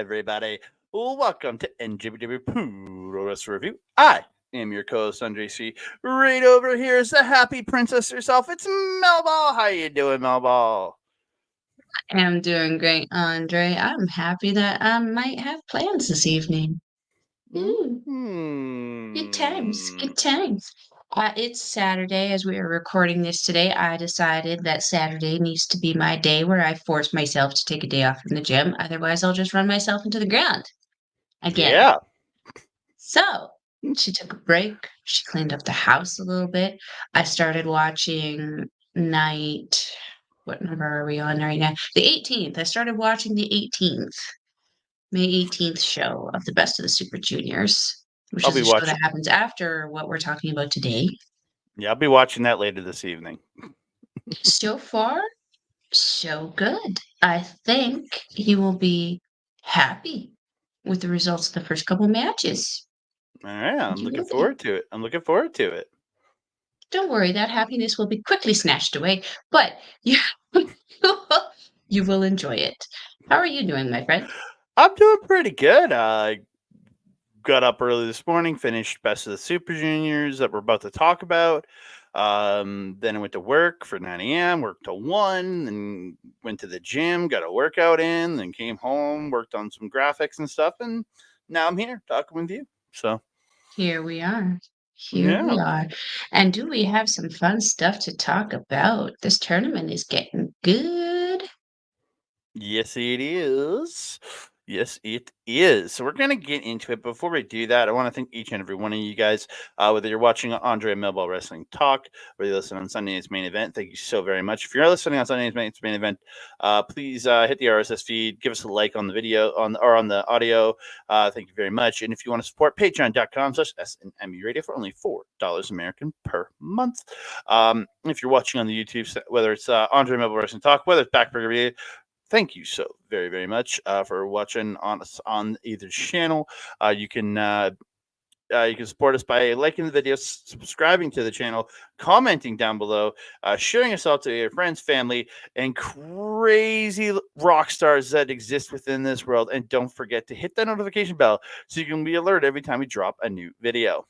everybody. Welcome to NJPW Puroresu Review. I am your co-host, Andre C. Right over here is the happy princess herself. It's Melball. How you doing, Melball? I'm doing great, Andre. I'm happy that I might have plans this evening. Ooh, good times, Hmm. good times. It's Saturday as we are recording this today. I decided that Saturday needs to be my day where I force myself to take a day off from the gym. Otherwise, I'll just run myself into the ground again. Yeah. So she took a break. She cleaned up the house a little bit. I started watching night. What number are we on right now? The 18th. I started watching the 18th, May 18th show of the Best of the Super Juniors, which I'll is be a show that watching. happens after what we're talking about today. Yeah, I'll be watching that later this evening. So far, so good. I think you will be happy with the results of the first couple matches. All right, I'm You looking will be. forward to it. I'm looking forward to it. Don't worry, that happiness will be quickly snatched away, but you, you will enjoy it. How are you doing, my friend? I'm doing pretty good. I got up early this morning, finished Best of the Super Juniors that we're about to talk about. Then I went to work for 9 a.m., worked till 1, then went to the gym, got a workout in, then came home, worked on some graphics and stuff, and now I'm here talking with you. So, Here we are. Here yeah. we are. And do we have some fun stuff to talk about? This tournament is getting good. Yes, it is. Yes, it is. So we're gonna get into it. Before we do that, I want to thank each and every one of you guys. Whether you're watching Andre and Melball Wrestling Talk, or you listen on Sunday night's main event, thank you so very much. If you're listening on Sunday night's main event, please hit the RSS feed, give us a like on the video on the audio. Thank you very much. And if you want to support, Patreon.com/SNME Radio for only $4 American per month. If you're watching on the YouTube, whether it's Andre and Melball Wrestling Talk, whether it's Backburger Review, thank you so very, very much for watching on either channel. You can support us by liking the video, subscribing to the channel, commenting down below, sharing us out to your friends, family, and crazy rock stars that exist within this world. And don't forget to hit that notification bell so you can be alerted every time we drop a new video.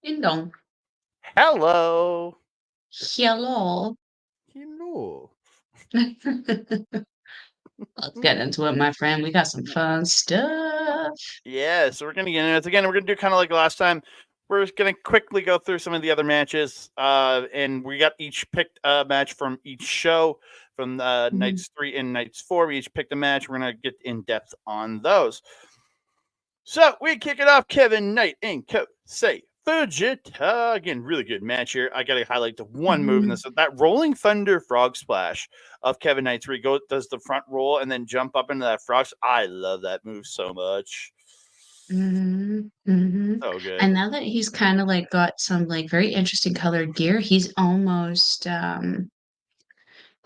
Ding dong. Hello. Hello. Hello. Let's get into it, my friend. We got some fun stuff. Yeah, so we're gonna get into it again. We're gonna do kind of like last time. We're gonna quickly go through some of the other matches, and we got each picked a match from each show from Mhm. nights 3 and nights 4. We each picked a match. We're gonna get in depth on those. So we kick it off. Kevin Knight and Kosei Fujita. Again, really good match here. I gotta highlight the one move in Mhm. this, that rolling thunder frog splash of Kevin Knight's where he does the front roll and then jump up into that frog. I love that move so much. Mhm. Mhm. So good. And now that he's kind of like got some like very interesting colored gear, he's almost kind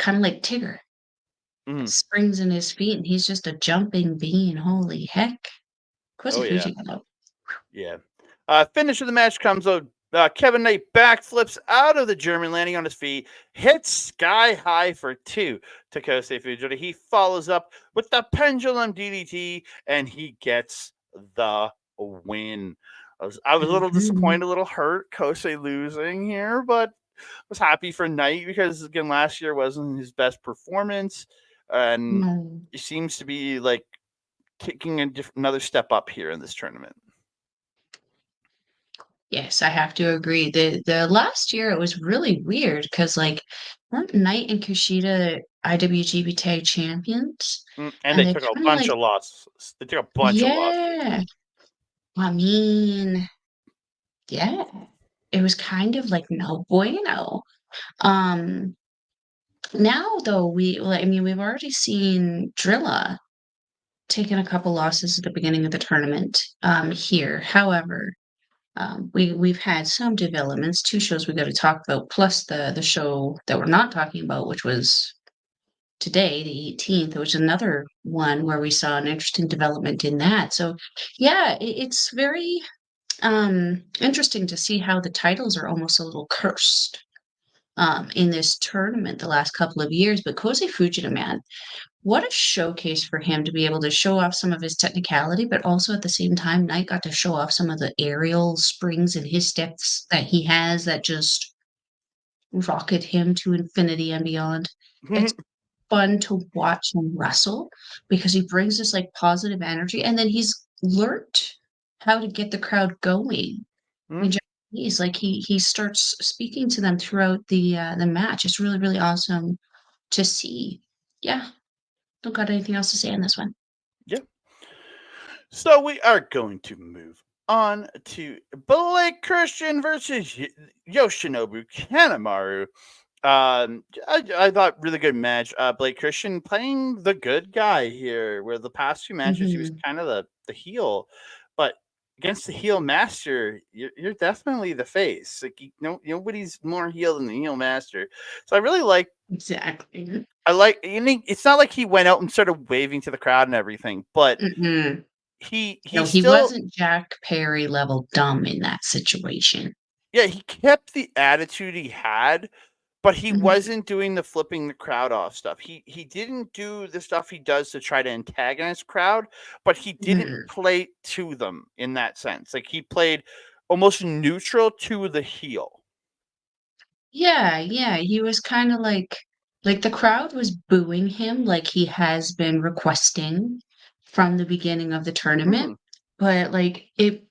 of like Tigger. Mm. Springs in his feet, and he's just a jumping bean. Holy heck. Oh Quasi yeah, Fuji though. yeah. Finish of the match comes out. Kevin Knight backflips out of the German, landing on his feet, hits sky high for 2 to Kosei Fujita. He follows up with the pendulum DDT, and he gets the win. I was a little Mhm. disappointed, a little hurt, Kosei losing here, but was happy for Knight because again last year wasn't his best performance, and No. he seems to be like taking another step up here in this tournament. Yes, I have to agree. The last year it was really weird because like weren't Knight and Kushida IWGP Tag Champions? And And they they took a kind of bunch like of losses. They took a bunch of losses. yeah. I mean, yeah. It was kind of like no bueno. Um Now though I mean we've already seen Drilla taken a couple losses at the beginning of the tournament here. However, we've had some developments, two shows we got to talk about, plus the show that we're not talking about, which was today, the 18th, which is another one where we saw an interesting development in that. So yeah, it's very interesting to see how the titles are almost a little cursed in this tournament the last couple of years. But Kosei Fujita, man, what a showcase for him to be able to show off some of his technicality, but also at the same time, Knight got to show off some of the aerial springs and his steps that he has that just rocket him to infinity and beyond. It's fun to watch him wrestle because he brings this like positive energy and then he's learned how to get the crowd going in Japanese. Like he starts speaking to them throughout the match. It's really, really awesome to see. Yeah. Don't got anything else to say on this one. Yeah. So we are going to move on to Blake Christian versus Yoshinobu Kanemaru. I thought really good match. Blake Christian playing the good guy here, where the past two matches he was Mhm. kind of the heel, but against the heel master, you're definitely the face. Like nobody's more heel than the heel master. So I really like. Exactly. I like. It's not like he went out and started waving to the crowd and everything, but Mm-mm. he No, he still, wasn't Jack Perry level dumb in that situation. yeah, he kept the attitude he had, but he Mhm. wasn't doing the flipping the crowd off stuff. He didn't do the stuff he does to try to antagonize crowd, but he didn't Mhm. play to them in that sense. Like he played almost neutral to the heel. Yeah, yeah, he was kinda like, the crowd was booing him like he has been requesting from the beginning of the tournament, Mhm. but, like, it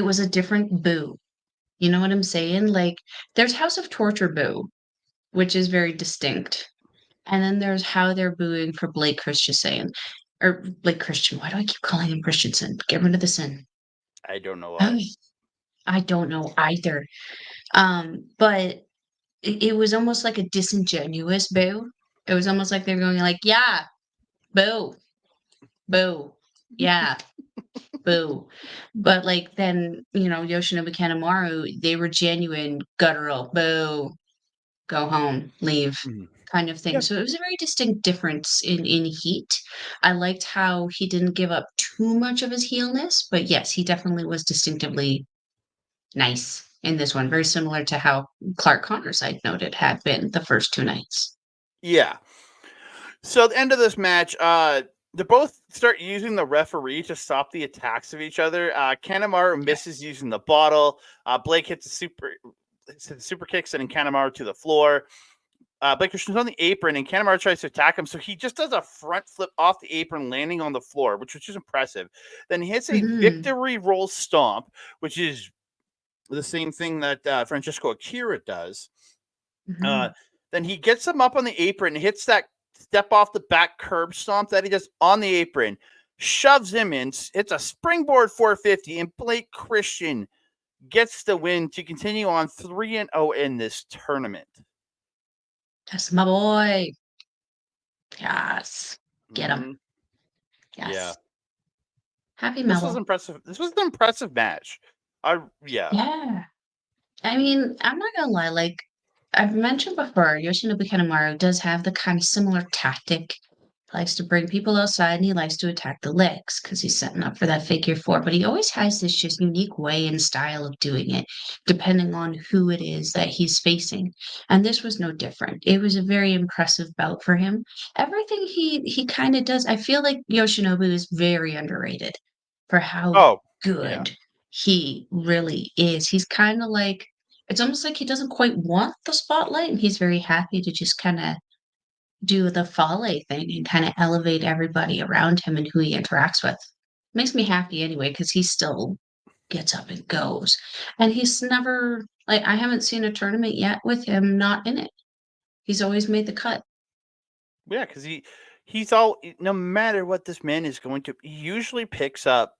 was a different boo, you know what I'm saying? Like, there's House of Torture boo, which is very distinct, and then there's how they're booing for Blake Christensen or Blake Christian, why do I keep calling him Christensen? Get rid of the sin. I don't know why. Ugh, I don't know either, but it was almost like a disingenuous boo. It was almost like they were going like, "Yeah, boo, boo, yeah, boo." But, like, then, Yoshinobu Kanemaru, they were genuine, guttural, "Boo, go home, leave," Mhm. kind of thing. Yeah, So it was a very distinct difference in heat. I liked how he didn't give up too much of his heelness, but yes, he definitely was distinctively nice in this one, very similar to how Clark Connors, I'd noted, had been the first 2 nights. yeah. So at the end of this match, they both start using the referee to stop the attacks of each other. Kanemaru misses using the bottle. Blake hits the super kick, sending Kanemaru to the floor. Blake Christian's on the apron, and Kanemaru tries to attack him, so he just does a front flip off the apron, landing on the floor, which was just impressive. Then he hits a Mhm. victory roll stomp, which is the same thing that Francesco Akira does. Uh, Mhm. then he gets him up on the apron, hits that step off the back curb stomp that he does on the apron, shoves him in. It's a springboard 450, and Blake Christian gets the win to continue on 3-0 in this tournament. That's my boy. Yes. Get him. Mm-hmm. Yeah, Yes. Happy this was Mellow. impressive. This was an impressive match. Yeah. Yeah. I mean, I'm not gonna lie, like I've mentioned before, Yoshinobu Kanemaru does have the kind of similar tactic. He likes to bring people outside and he likes to attack the legs because he's setting up for that figure four. But he always has this just unique way and style of doing it, depending on who it is that he's facing. And this was no different. It was a very impressive bout for him. Everything he kind of does, I feel like Yoshinobu is very underrated for how Oh, yeah. good he really is. He's kind of like it's almost like he doesn't quite want the spotlight, and he's very happy to just kinda do the Fale thing and kinda elevate everybody around him and who he interacts with. Makes me happy anyway because he still gets up and goes, and he's never like, I haven't seen a tournament yet with him not in it. He's always made the cut. Yeah, because he's all, no matter what this man is going to, he usually picks up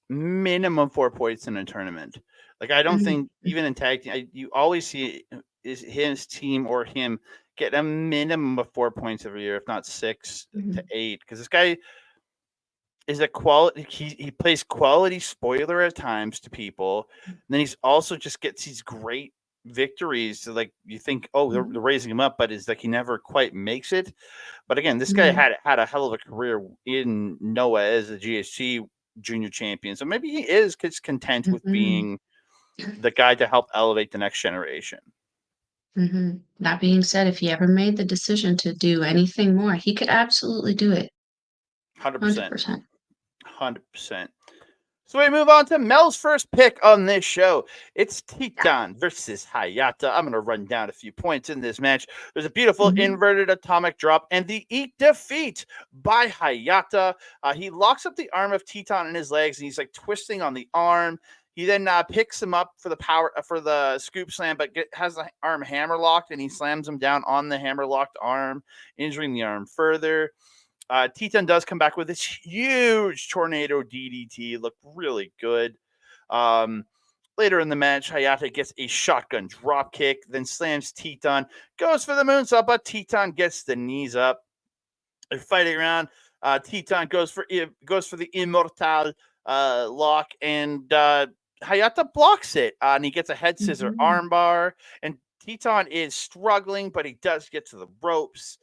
minimum 4 points in a tournament. Like I don't Mhm, think even in tag team, you always see is his team or him get a minimum of 4 points every year, if not 6 to 8. Because this guy is a quality. He plays quality spoiler at times to people. And then he's also just gets these great victories. So like you think, oh, they're mhm, raising him up, but it's like he never quite makes it. But again, this guy mhm, had a hell of a career in Noah as a GHC junior champion. So maybe he is just content with mhm. being the guy to help elevate the next generation. That being said, if he ever made the decision to do anything more, he could absolutely do it. 100%. 100%. 100%. So we move on to Mel's first pick on this show. It's Yeah. Titan versus Hayata. I'm going to run down a few points in this match. There's a beautiful Mhm. inverted atomic drop and the eat defeat by Hayata. He locks up the arm of Titan in his legs and he's like twisting on the arm. He then picks him up for the power for the scoop slam, but has the arm hammer locked and he slams him down on the hammer locked arm, injuring the arm further. Titan does come back with this huge tornado DDT. Looked really good. Um, Later in the match, Hayata gets a shotgun drop kick, then slams Titan, goes for the moonsault, but Titan gets the knees up. They're fighting around. Titan goes for the immortal lock, and Hayata blocks it, and he gets a head scissor Mhm. armbar. And Titan is struggling, but he does get to the ropes.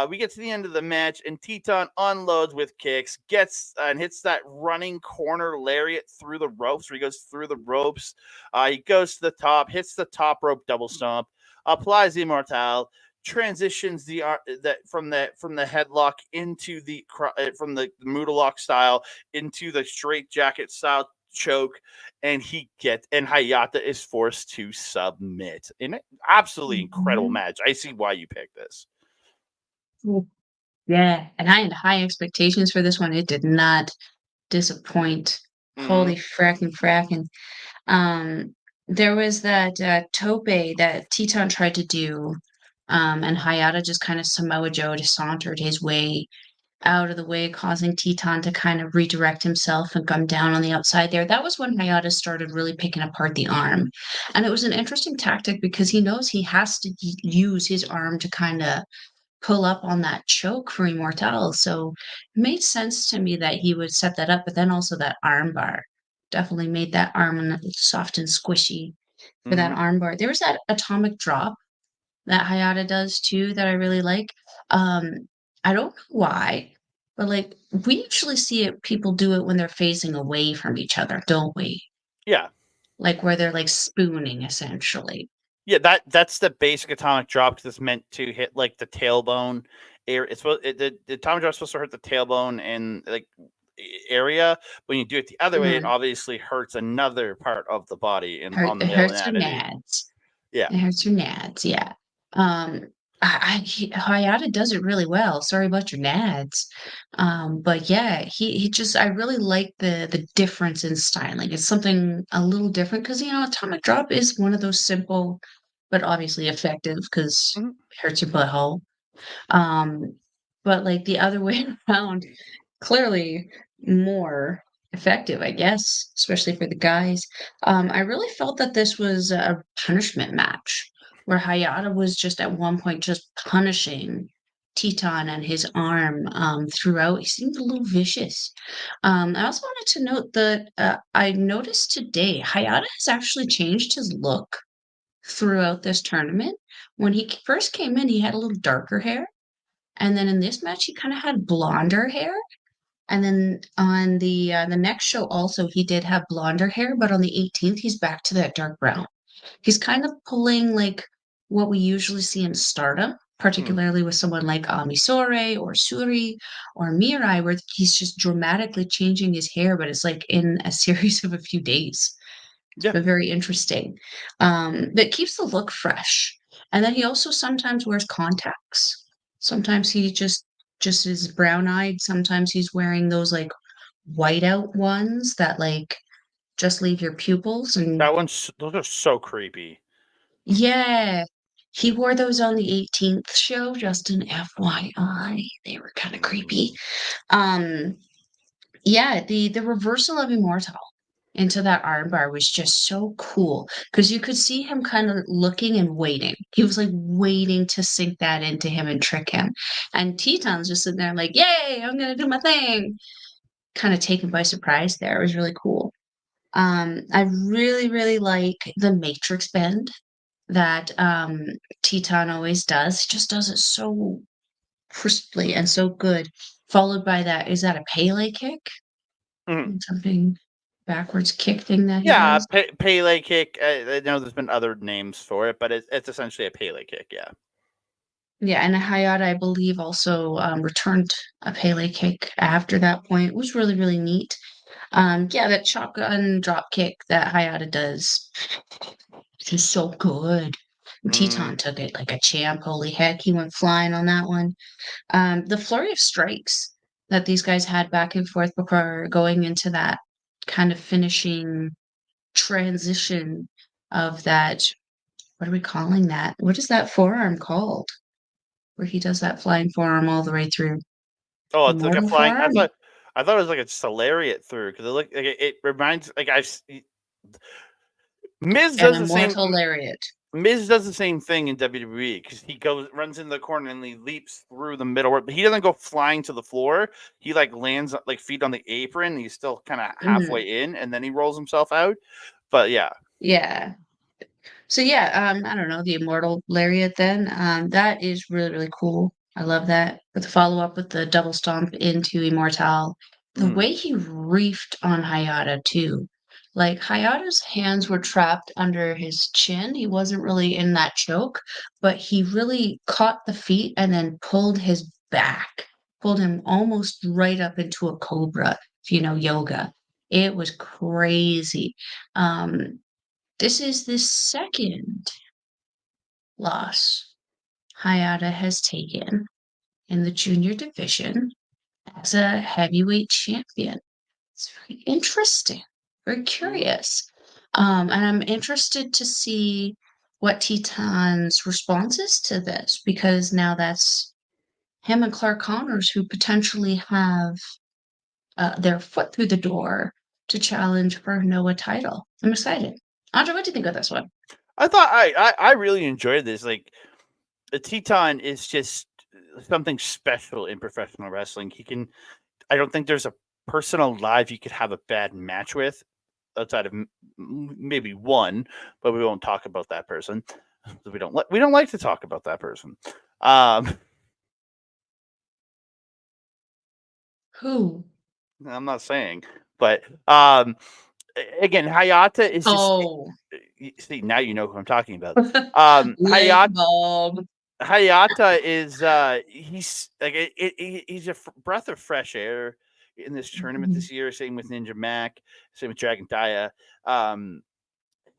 We get to the end of the match, and Titan unloads with kicks, gets and hits that running corner lariat through the ropes. Where he goes through the ropes. He goes to the top, hits the top rope double stomp, applies the immortal, transitions that from the headlock into the from the Moodalock style into the straight jacket style choke, and Hayata is forced to submit in an absolutely incredible Mhm. match. I see why you picked this. Mm. Yeah, and I had high expectations for this one. It did not disappoint. Mm-hmm. Holy fracking. Um, there was that, tope that Teton tried to do, and Hayata just kind of Samoa Joe just sauntered his way out of the way, causing Teton to kind of redirect himself and come down on the outside there. That was when Hayata started really picking apart the arm. And it was an interesting tactic because he knows he has to use his arm to kind of pull up on that choke for Immortal. So it made sense to me that he would set that up, but then also that arm bar definitely made that arm soft and squishy for that Mm-hmm. arm bar. There was that atomic drop that Hayata does too that I really like. Um, I don't know why, but like we usually see it people do it when they're facing away from each other, don't we? Yeah. Like where they're like spooning essentially. Yeah, that's the basic atomic drop because it's meant to hit like the tailbone area. The atomic drop is supposed to hurt the tailbone and like area. When you do it the other way, it Mhm. obviously hurts another part of the body and Hurt, on the it male hurts your anatomy. nads. Yeah. It hurts your nads, yeah. Hayata does it really well. Sorry about your nads. But yeah, he just I really like the difference in styling. It's something a little different because Atomic Drop is one of those simple but obviously effective because Mhm. it hurts your butthole. Um, but like the other way around, clearly more effective, I guess, especially for the guys. I really felt that this was a punishment match where Hayata was just at one point just punishing Teton and his arm throughout. He seemed a little vicious. I also wanted to note that I noticed today Hayata has actually changed his look throughout this tournament. When he first came in, he had a little darker hair. And then in this match, he kind of had blonder hair. And then on the next show also, he did have blonder hair, but on the 18th, he's back to that dark brown. He's kind of pulling like what we usually see in Stardom, Mhm. particularly with someone like Amisore or Suri or Mirai, where he's just dramatically changing his hair, but it's like in a series of a few days. It's Yeah. been very interesting. That keeps the look fresh. And then he also sometimes wears contacts. Sometimes he just is brown-eyed. Sometimes he's wearing those like whiteout ones that like just leave your pupils and Those are so creepy. yeah. He wore those on the 18th show, just an FYI. They were kind of creepy. Mm. Um Yeah, the reversal of Immortal into that armbar was just so cool because you could see him kind of looking and waiting. He was like waiting to sink that into him and trick him. And Teton's just sitting there like, "Yay, I'm gonna do my thing." Kind of taken by surprise there. It was really cool. I really, really like the Matrix bend that Teton always does. He just does it so crisply and so good. Followed by that, is that a Pele kick? Mhm. Something. backwards kick thing that he Yeah, does. Pele kick. I know there's been other names for it, but it's essentially a Pele kick. Yeah. Yeah, and Hayata, I believe, also returned a Pele kick after that point. It was really, really neat. Yeah, that shotgun drop kick that Hayata does is so good. Mm. Teton took it like a champ. Holy heck, he went flying on that one. The flurry of strikes that these guys had back and forth before going into that kind of finishing transition of that. What are we calling that? What is that forearm called? Where he does that flying forearm all the way through. Oh, it's like a Immortal flying. forearm? I thought it was like a lariat through because it reminds like Miz An does the same. immortal lariat. Miz does the same thing in WWE because he runs in the corner and he leaps through the middle, but he doesn't go flying to the floor. He like lands like feet on the apron. He's still kind of Mhm. halfway in, and then he rolls himself out. But yeah, Yeah. So yeah, I don't know, the immortal lariat then. That is really, really cool. I love that. With the follow-up with the double stomp into Immortal. The mm, way he reefed on Hayata too. Like Hayata's hands were trapped under his chin. He wasn't really in that choke, but he really caught the feet and then pulled his back, pulled him almost right up into a cobra, if you know yoga. It was crazy. This is the second loss Hayata has taken in the junior division as a heavyweight champion. It's very interesting, very mm. curious. And I'm interested to see what Teton's response is to this because now that's him and Clark Connors who potentially have their foot through the door to challenge for a Noah title. I'm excited. Andre, what do you think of this one? I thought I really enjoyed this. Like the Teton is just something special in professional wrestling. He can. I don't think there's a person alive you could have a bad match with outside of maybe one, but we won't talk about that person. We don't like to talk about that person. Um, Who? I'm not saying, but again, Hayata is just Oh. see now you know who I'm talking about. Lake bulb. Hayata is he's like he's a breath of fresh air in this tournament Mhm. this year. Same with Ninja Mac, same with Dragon Daya. Um,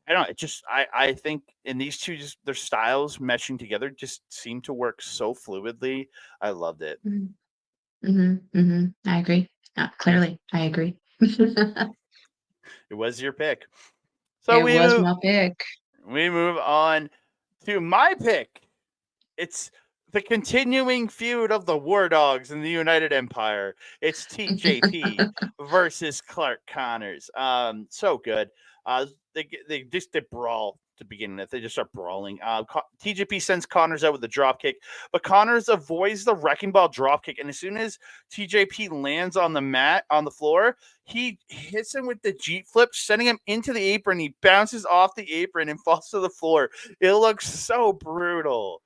I don't know. It just I think in these two, just their styles meshing together just seem to work so fluidly. I loved it. Mhm, mhm, mhm. I agree. Clearly, I agree. It was your pick. So It was my pick. we move on to my pick. It's the continuing feud of the War Dogs in the United Empire. It's TJP versus Clark Connors. So good. They brawl to begin with. They just start brawling. TJP sends Connors out with a drop kick, but Connors avoids the wrecking ball drop kick, and as soon as TJP lands on the mat on the floor, he hits him with the Jeep flip, sending him into the apron. He bounces off the apron and falls to the floor. It looks so brutal.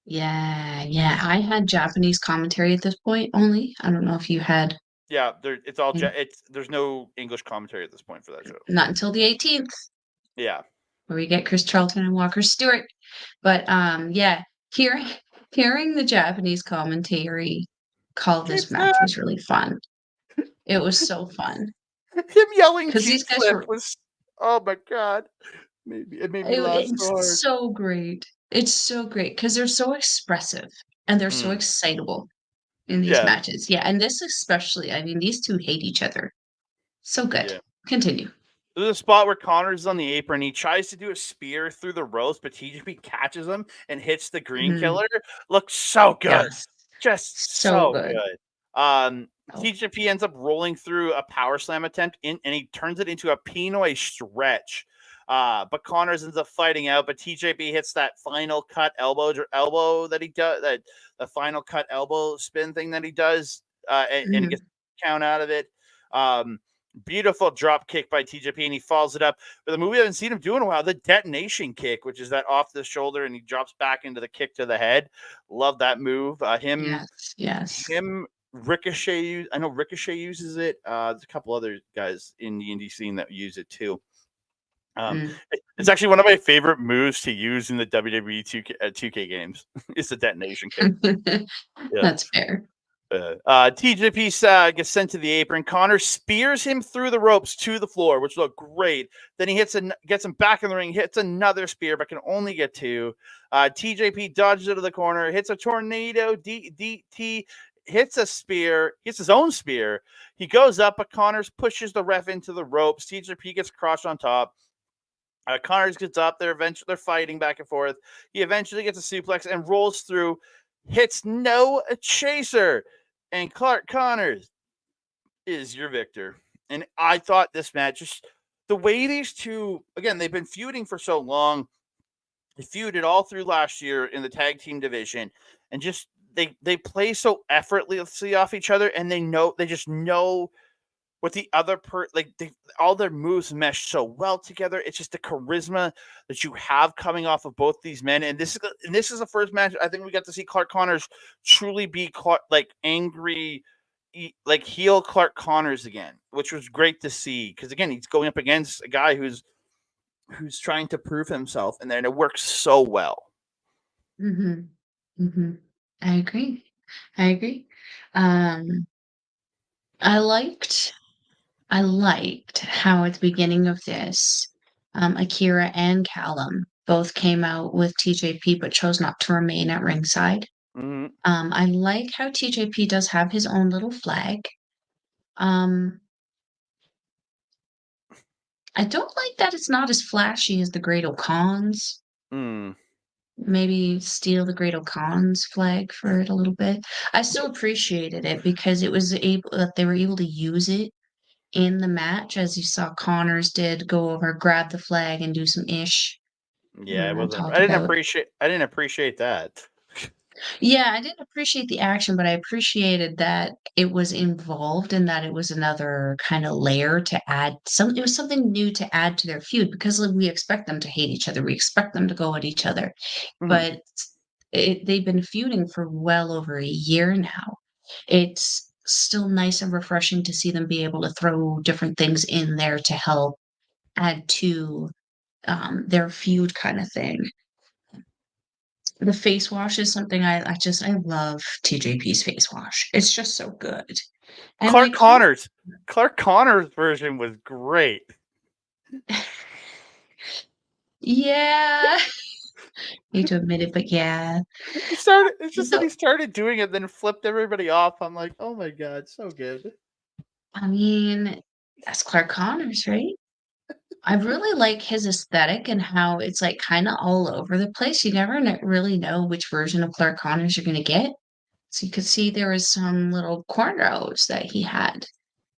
Yeah, yeah. I had Japanese commentary at this point only. I don't know if you had Yeah, it's all any. there's no English commentary at this point for that show. Not until the 18th, Yeah. where we get Chris Charlton and Walker Stewart. But yeah, hearing hearing the Japanese commentary call Jeep this match flip. was really fun. It was so fun Him yelling because Jeep these guys flip were was oh my god. It made me laugh so it's hard. so great. It's so great because 'cause they're so expressive and they're so Mm, excitable in these yeah. matches. Yeah, and this especially, I mean, these 2 hate each other. So good. Yeah. Continue. There's a spot where Connors is on the apron. He tries to do a spear through the ropes, but TGP catches him and hits the green Mhm. killer. Looks so good. Yes. Just So so good. good. Oh. TGP ends up rolling through a power slam attempt and he turns it into a Pinoy stretch. But Connors ends up fighting out, but TJP hits that final cut elbow that he does, that the final cut elbow spin thing that he does, and he gets Mhm. count out of it. Um, Beautiful drop kick by TJP, and he follows it up with a move we haven't seen him do in a while, the detonation kick, which is that off the shoulder, and he drops back into the kick to the head. Love that move. Yes, yes. Him Ricochet. I know Ricochet uses it. There's a couple other guys in the indie scene that use it too. Mm. It's actually one of my favorite moves to use in the WWE 2K games. It's the detonation kick. Yeah. That's fair. TJP gets sent to the apron. Connor spears him through the ropes to the floor, which looked great. Then he gets him back in the ring, hits another spear, but can only get two. TJP dodges it to the corner, hits a tornado DDT, hits a spear, hits his own spear. He goes up, but Connors pushes the ref into the ropes. TJP gets crushed on top. Connors gets up. They're fighting back and forth. He eventually gets a suplex and rolls through, hits no chaser, and Clark Connors is your victor. And I thought this match, just the way these two, again, they've been feuding for so long. They feuded all through last year in the tag team division, and just they play so effortlessly off each other, and they just know with the other all their moves mesh so well together. It's just the charisma that you have coming off of both these men, and this is the first match I think we got to see Clark Connors truly be angry, like heel Clark Connors again, which was great to see because again he's going up against a guy who's trying to prove himself, and then it works so well. Mhm. Mhm. I agree. I agree. Um, I liked I liked how at the beginning of this, Akira and Callum both came out with TJP but chose not to remain at ringside. Mm-hmm. I like how TJP does have his own little flag. Um, I don't like that it's not as flashy as the Great O'Con's. Mm. Maybe steal the Great O'Con's flag for it a little bit. I still appreciated it because it was able that they were able to use it in the match, as you saw Connors did go over, grab the flag, and do some ish. Yeah, it wasn't. Talk about. I didn't appreciate that. Yeah, I didn't appreciate the action, but I appreciated that it was involved and that it was another kind of layer to add it was something new to add to their feud because like, we expect them to hate each other. We expect them to go at each other. Mm-hmm. But they've been feuding for well over a year now. It's still nice and refreshing to see them be able to throw different things in there to help add to their feud kind of thing. The face wash is something I love TJP's face wash. It's just so good. And Clark like Clark Connors. Clark Connors' version was great. Yeah. Hate to admit it, but yeah. He started. It's just that So he started doing it, then flipped everybody off. I'm like, oh my god, so good. I mean, that's Clark Connors, right? I really like his aesthetic and how it's like kind of all over the place. You never really know which version of Clark Connors you're going to get. So you could see there was some little cornrows that he had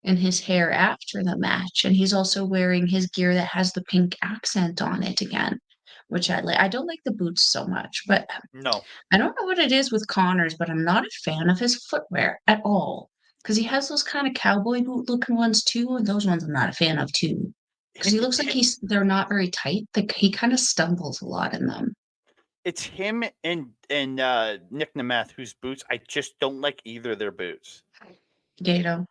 in his hair after the match. And he's also wearing his gear that has the pink accent on it again, which I like. I don't like the boots so much, but No, I don't know what it is with Connors, but I'm not a fan of his footwear at all. Because he has those kind of cowboy boot looking ones too, and those ones I'm not a fan of too. Because he looks like they're not very tight. Like he kind of stumbles a lot in them. it's him and Nick Nemeth whose boots I just don't like either of their boots. Gato.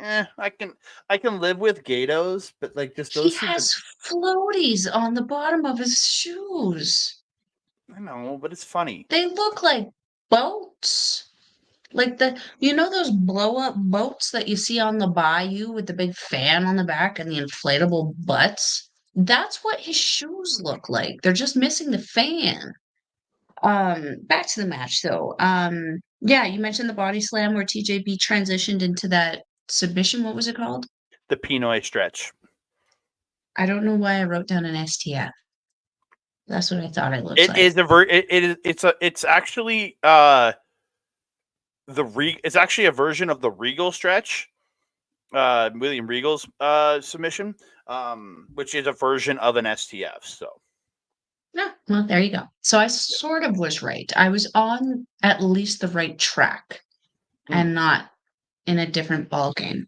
I can live with Gatos, but like just He those two. has floaties on the bottom of his shoes. I know, but it's funny. They look like boats. Like those blow up boats that you see on the bayou with the big fan on the back and the inflatable butts? That's what his shoes look like. They're just missing the fan. Back to the match though. Yeah, you mentioned the body slam where TJB transitioned into that submission. What was it called? The Pinoy stretch. I don't know why I wrote down an STF. That's what I thought it looked It like. is it's actually it's actually a version of the Regal stretch. William Regal's submission, which is a version of an STF. So No, well, there you go. So I sort of was right. I was on at least the right track mm, and not in a different ball game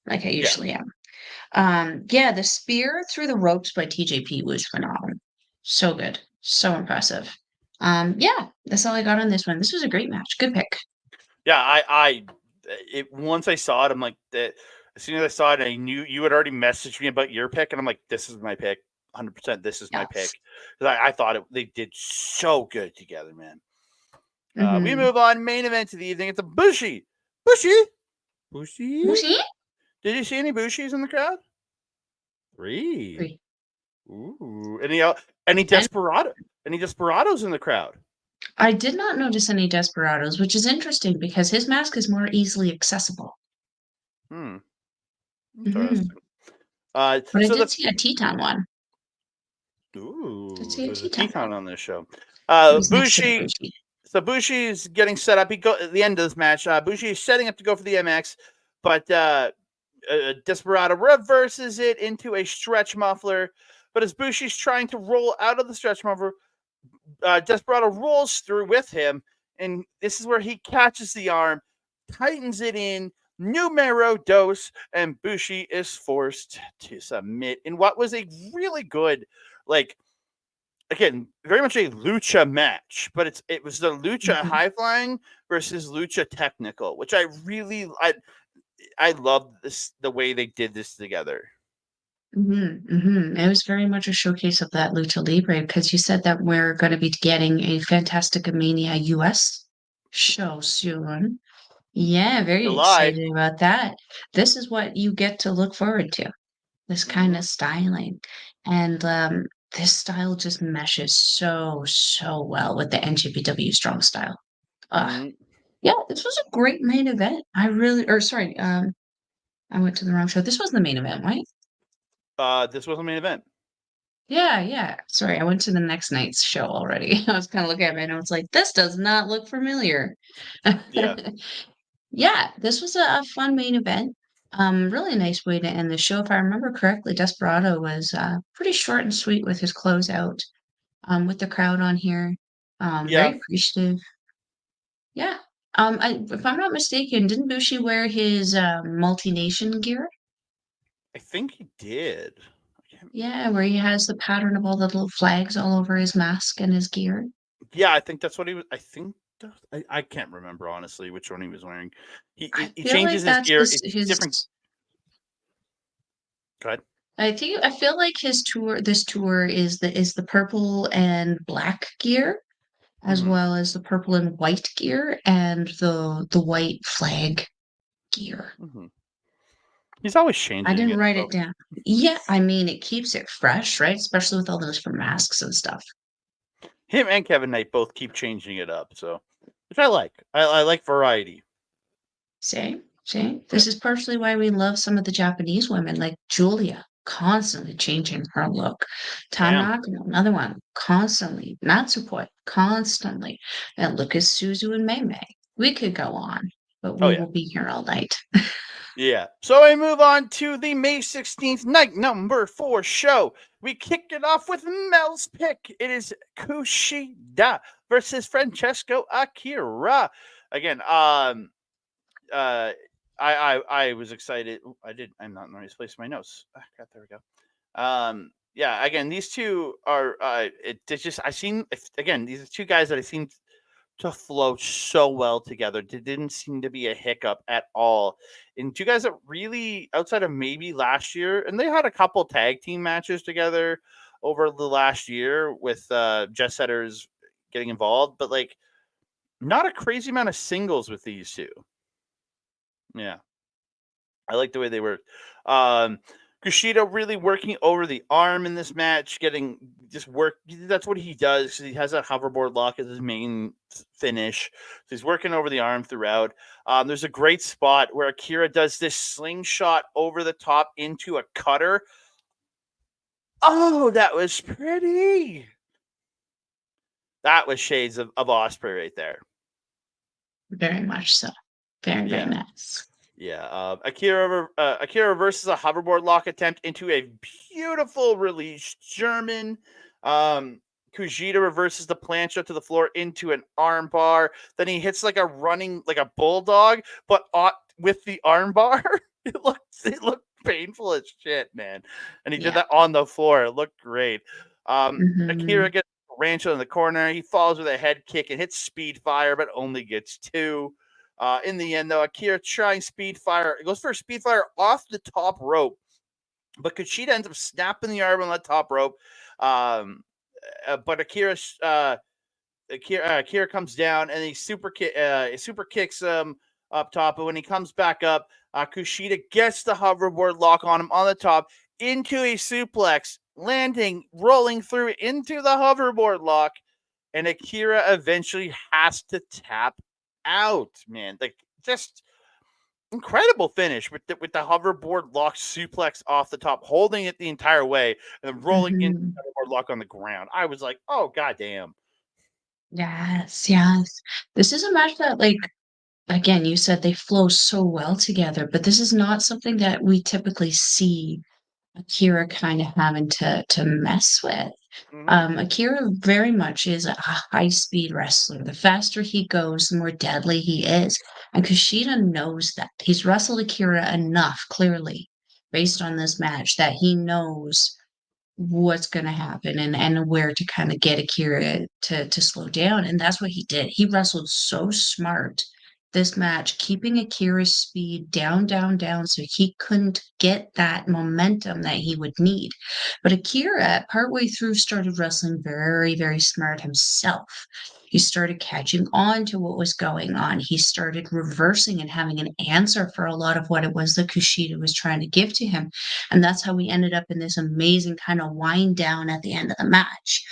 like I yeah, usually am. Yeah, the spear through the ropes by TJP was phenomenal. So good. So impressive. Yeah, that's all I got on this one. This was a great match. Good pick. Yeah, once I saw it, I'm like that. As soon as I saw it, I knew you had already messaged me about your pick, and I'm like, this is my pick, 100%. This is my pick Yes. because I thought they did so good together, man. We Mhm. move on. Main event of the evening. It's a Bushi, Bushi, Bushi. Bushi? Did you see any Bushis in the crowd? 3. 3. Ooh, any And desperados in the crowd? I did not notice any desperados, which is interesting because his mask is more easily accessible. Hmm, Mhm. interesting. But I So did the see a Teton one. Did ooh, see a there's a Teton. Teton on this show. It was next to the Bushi. Bushi. So Bushi is getting set up. He go at the end of this match. Bushi is setting up to go for the MX, but Desperado reverses it into a stretch muffler. But as Bushi's trying to roll out of the stretch muffler, Desperado rolls through with him, and this is where he catches the arm, tightens it in, numero dos, and Bushi is forced to submit in what was a really good, like, again, very much a lucha match, but it was the lucha Mhm. high flying versus lucha technical, which I love this the way they did this together. Mhm, mhm. It was very much a showcase of that Lucha Libre because you said that we're gonna be getting a Fantastica Mania US show soon. Yeah, very July. excited about that. This is what you get to look forward to, this Mm-hmm. kinda styling, and, this style just meshes so, so well with the NJPW strong style. Ugh. Mm-hmm. Yeah, this was a great main event. I really or sorry, I went to the wrong show. This was the main event, right? This was a main event. Yeah, yeah. Sorry, I went to the next night's show already. I was kinda looking at my notes like, "This does not look familiar." Yeah. Yeah, this was a fun main event. Really nice way to end the show. If I remember correctly, Desperado was, pretty short and sweet with his closeout, with the crowd on here. Yeah. Very appreciative. Yeah. If I'm not mistaken, didn't Bushi wear his, multi-nation gear? I think he did. Yeah, where he has the pattern of all the little flags all over his mask and his gear. Yeah, I think that's what he was. I think I can't remember honestly which one he was wearing. He I he, he feel like changes his that's gear. his It's his different. Go ahead. I feel like his tour this tour is the purple and black gear, as Mm-hmm. well as the purple and white gear and the white flag gear. Mm-hmm. He's always I changing didn't it write though. it down. Yeah, I mean, it keeps it fresh, right? Especially with all those different masks and stuff. Him and Kevin Knight both keep changing it up, so which I like. I like variety. See? See? Yeah. This is partially why we love some of the Japanese women, like Julia, constantly changing her look. Damn. Tanaka, another one, constantly. Natsupoi, constantly. And look at Suzu and Mei Mei. We could go on, but Oh we yeah. will be here all night. Yeah. So we move on to the May 16th night number 4 show. We kick it off with Mel's pick. It is Kushida versus Francesco Akira. Again, uh I was excited. I'm not in the right place for my notes. Ah, God, there we go. Yeah, again, these two are it's just I seen again, these are two guys that I seen to flow so well together. There didn't seem to be a hiccup at all. And two guys that really, outside of maybe last year, and they had a couple tag team matches together over the last year with Jet Setters getting involved, but like not a crazy amount of singles with these two. Yeah. I like the way they work. Um, Kushida really working over the arm in this match, getting just work. That's what he does. He has that hoverboard lock as his main finish. So he's working over the arm throughout. There's a great spot where Akira does this slingshot over the top into a cutter. Oh, that was pretty. That was shades of Osprey right there. Very much so. Very, very Yeah. nice. Yeah, Akira reverses a hoverboard lock attempt into a beautiful release German. Um, Kushida reverses the plancha to the floor into an arm bar. Then he hits like a running like a bulldog, but with the arm bar. It looked painful as shit, man. And he did Yeah. that on the floor. It looked great. Akira Mhm. gets Rancho in the corner. He falls with a head kick and hits speed fire, but only gets two. In the end, though, Akira trying speed fire. It goes for a speed fire off the top rope, but Kushida ends up snapping the arm on the top rope. Um, but Akira comes down and he super kicks him up top. But when he comes back up, Kushida gets the hoverboard lock on him on the top into a suplex, landing, rolling through into the hoverboard lock, and Akira eventually has to tap out. Man, like just incredible finish with the hoverboard lock suplex off the top, holding it the entire way, and then rolling into Mhm. the hoverboard lock on the ground. I was like, oh goddamn. Yes, yes. This is a match that, like, again, you said they flow so well together, but this is not something that we typically see Akira kind of having to mess with. Mm-hmm. Akira very much is a high speed wrestler. The faster he goes, the more deadly he is. And Kushida knows that. He's wrestled Akira enough, clearly, based on this match, that he knows what's gonna happen and where to kinda get Akira to slow down, and that's what he did. He wrestled so smart this match, keeping Akira's speed down, down, down, so he couldn't get that momentum that he would need. But Akira, partway through, started wrestling very, very smart himself. He started catching on to what was going on. He started reversing and having an answer for a lot of what it was that Kushida was trying to give to him. And that's how we ended up in this amazing kind of wind down at the end of the match.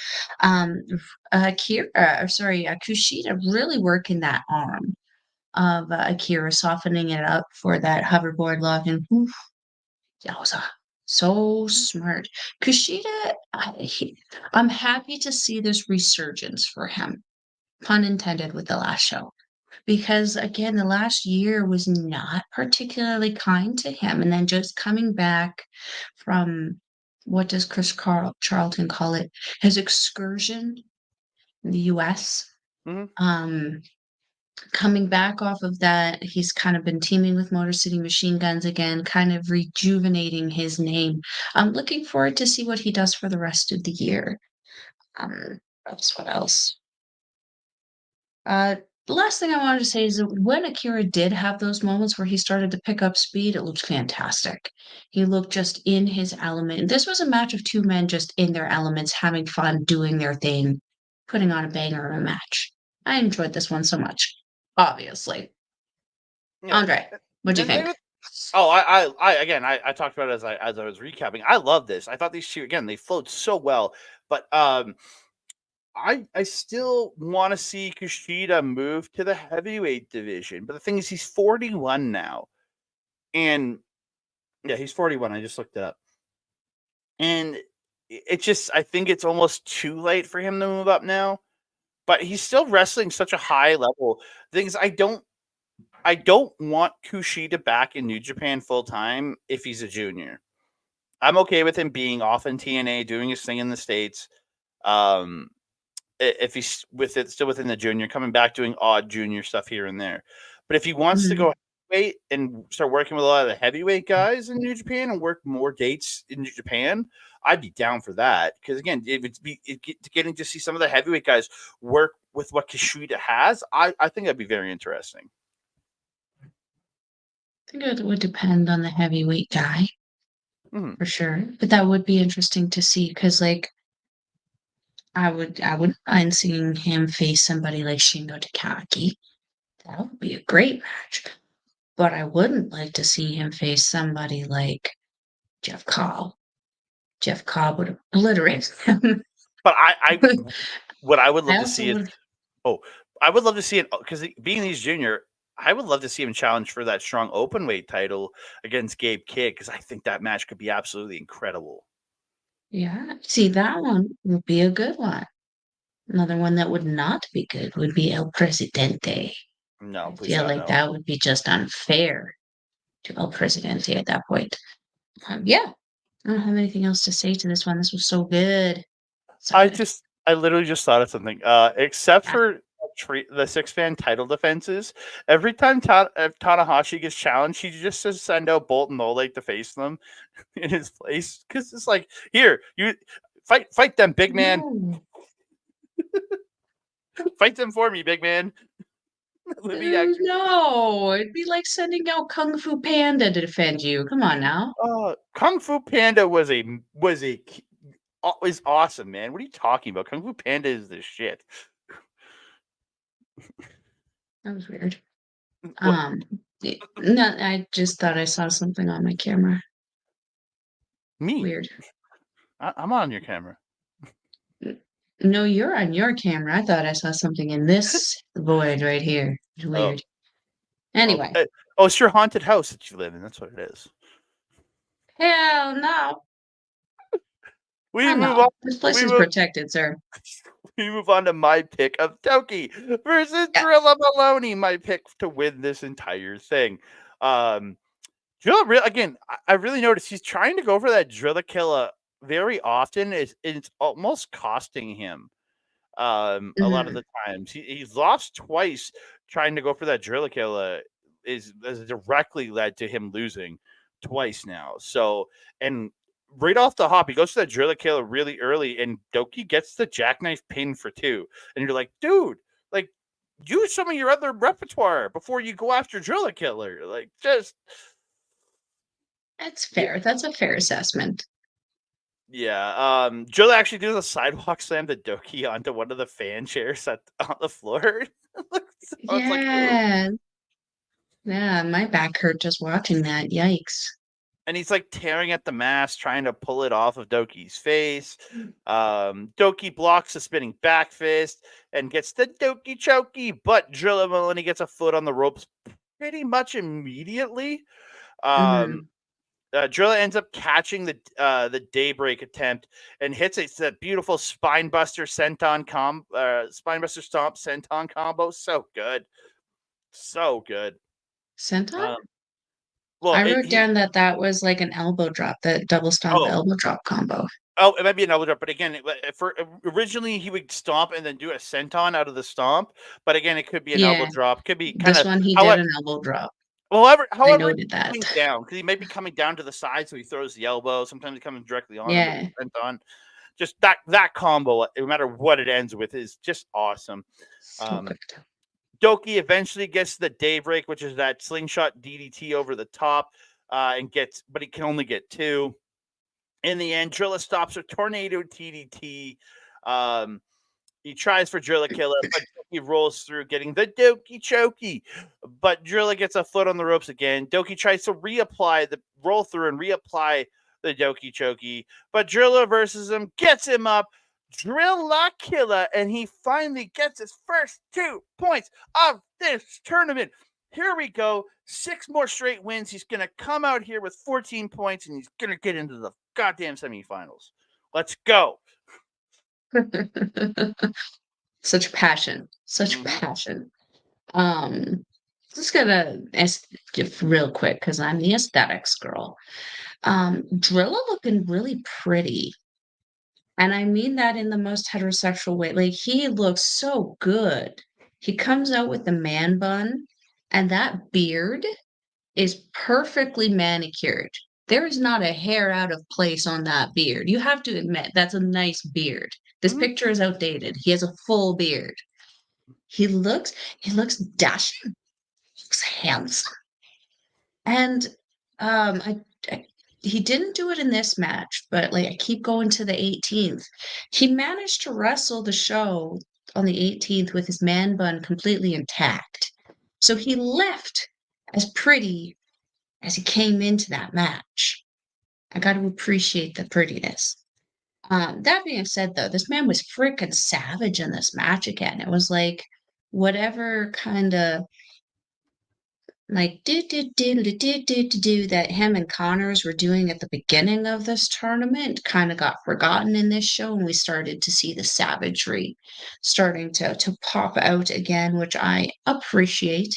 Kushida really working that arm of Akira, softening it up for that hoverboard lock. And oof, that was so smart. Kushida, I'm happy to see this resurgence for him, pun intended with the last show. Because again, the last year was not particularly kind to him, and then just coming back from what does Charlton call it? His excursion in the US. Mm-hmm. Um, Coming back off of that, he's kind of been teaming with Motor City Machine Guns again, kind of rejuvenating his name. I'm looking forward to see what he does for the rest of the year. What else? Uh, the last thing I wanted to say is that when Akira did have those moments where he started to pick up speed, it looked fantastic. He looked just in his element. This was a match of two men just in their elements, having fun, doing their thing, putting on a banger of a match. I enjoyed this one so much. Obviously. Yeah, Andre, what do you and they think? would. Oh, I talked about it as I was recapping. I love this. I thought these two again they flowed so well, but I still want to see Kushida move to the heavyweight division. But the thing is, he's 41 now, and yeah, he's 41. I just looked it up, and it just I think it's almost too late for him to move up now. But he's still wrestling such a high level. Things I don't want Kushida back in New Japan full time if he's a junior. I'm okay with him being off in TNA, doing his thing in the States. Um, if he's with it still within the junior, coming back doing odd junior stuff here and there. But if he wants to Mhm. go heavyweight and start working with a lot of the heavyweight guys in New Japan and work more dates in New Japan, I'd be down for that. Because again, getting to see some of the heavyweight guys work with what Kushida has, I think that'd be very interesting. I think it would depend on the heavyweight guy Mhm. for sure, but that would be interesting to see because, like, I wouldn't mind seeing him face somebody like Shingo Takagi. That would be a great match. But I wouldn't like to see him face somebody like Jeff Cobb. Jeff Cobb would obliterate him. But what I would I love to also see is would. oh, I would love to see it because being he's junior, I would love to see him challenge for that strong open weight title against Gabe Kidd because I think that match could be absolutely incredible. Yeah, see, that one would be a good one. Another one that would not be good would be El Presidente. No, I please feel God, like no. that would be just unfair to El Presidente at that point. Yeah, I don't have anything else to say to this one. This was so good. So good. I literally just thought of something. Except Yeah. for the six-man title defenses, every time Tanahashi gets challenged, he just says send out Bolt and Oleg to face them in his place because it's like, here you fight them, big man, No. fight them for me, big man. Let me actually. No, it'd be like sending out Kung Fu Panda to defend you. Come on now. Kung Fu Panda was awesome, man. What are you talking about? Kung Fu Panda is the shit. That was weird. What No, I just thought I saw something on my camera. me? Weird. I'm on your camera. No, you're on your camera. I thought I saw something in this void right here. It's Oh, weird. Anyway, okay. Oh, it's your haunted house that you live in. That's what it is. hell no. We Oh move no. on. This place We is move. protected, sir. We move on to my pick of Douki versus Yeah. Drilla Moloney. My pick to win this entire thing. Um, Drilla, again, I really noticed he's trying to go for that Drilla killer very often. It's almost costing him. A lot of Mhm. the times he's lost twice trying to go for that Drilla killer has directly led to him losing twice now. So and right off the hop, he goes to that Drilla killer really early, and Douki gets the jackknife pin for two, and you're like, dude, like use some of your other repertoire before you go after Drilla killer. Like just That's fair. That's a fair assessment. yeah. Jill actually does a sidewalk slam to Doki onto one of the fan chairs on the floor. So it's like, ooh. Yeah. Yeah, my back hurt just watching that. Yikes. And he's like tearing at the mask, trying to pull it off of Doki's face. Doki blocks the spinning back fist and gets the Doki chokey, but Drilla Moloney gets a foot on the ropes pretty much immediately. Um, Mhm. Drilla ends up catching the daybreak attempt and hits it. It's that beautiful spinebuster spinebuster stomp senton combo. So good, so good. Senton? Um, well, I wrote he down that that was like an elbow drop, that double stomp oh elbow drop combo. oh it might be an elbow drop, but again, for originally he would stomp and then do a senton out of the stomp. But again, it could be an elbow Yeah, drop, could be kind this of one he how did an elbow drop. I however noted he's that. coming down because he might be coming down to the side, so he throws the elbow. Sometimes he comes directly on him with Yeah, the senton. Just that combo, no matter what it ends with, is just awesome. so Um, good. Doki eventually gets the daybreak, which is that slingshot DDT over the top, but he can only get two. In the end, Drilla stops a tornado TDT. Um, he tries for Drilla Killer, but Doki rolls through, getting the Doki Chokey. But Drilla gets a foot on the ropes again. Doki tries to reapply the roll through and reapply the Doki Chokey, but Drilla versus him, gets him up. Drilla Killer, and he finally gets his first 2 points of this tournament. Here we go. 6 more straight wins. He's going to come out here with 14 points, and he's going to get into the goddamn semifinals. Let's go. Such passion, such Mm-hmm. passion. Um, just gonna just real quick because I'm the aesthetics girl. Drilla looking really pretty, and I mean that in the most heterosexual way. Like he looks so good. He comes out with the man bun, and that beard is perfectly manicured. There is not a hair out of place on that beard. You have to admit that's a nice beard. This Mm-hmm. picture is outdated. He has a full beard. He looks he looks dashing, looks handsome. And I, I he didn't do it in this match, but like I keep going to the 18th. He managed to wrestle the show on the 18th with his man bun completely intact. So he left as pretty as he came into that match. I got to appreciate the prettiness. That being said, though, this man was freaking savage in this match again. It was like whatever kind of like do that him and Connors were doing at the beginning of this tournament kind of got forgotten in this show, and we started to see the savagery starting to pop out again, which I appreciate.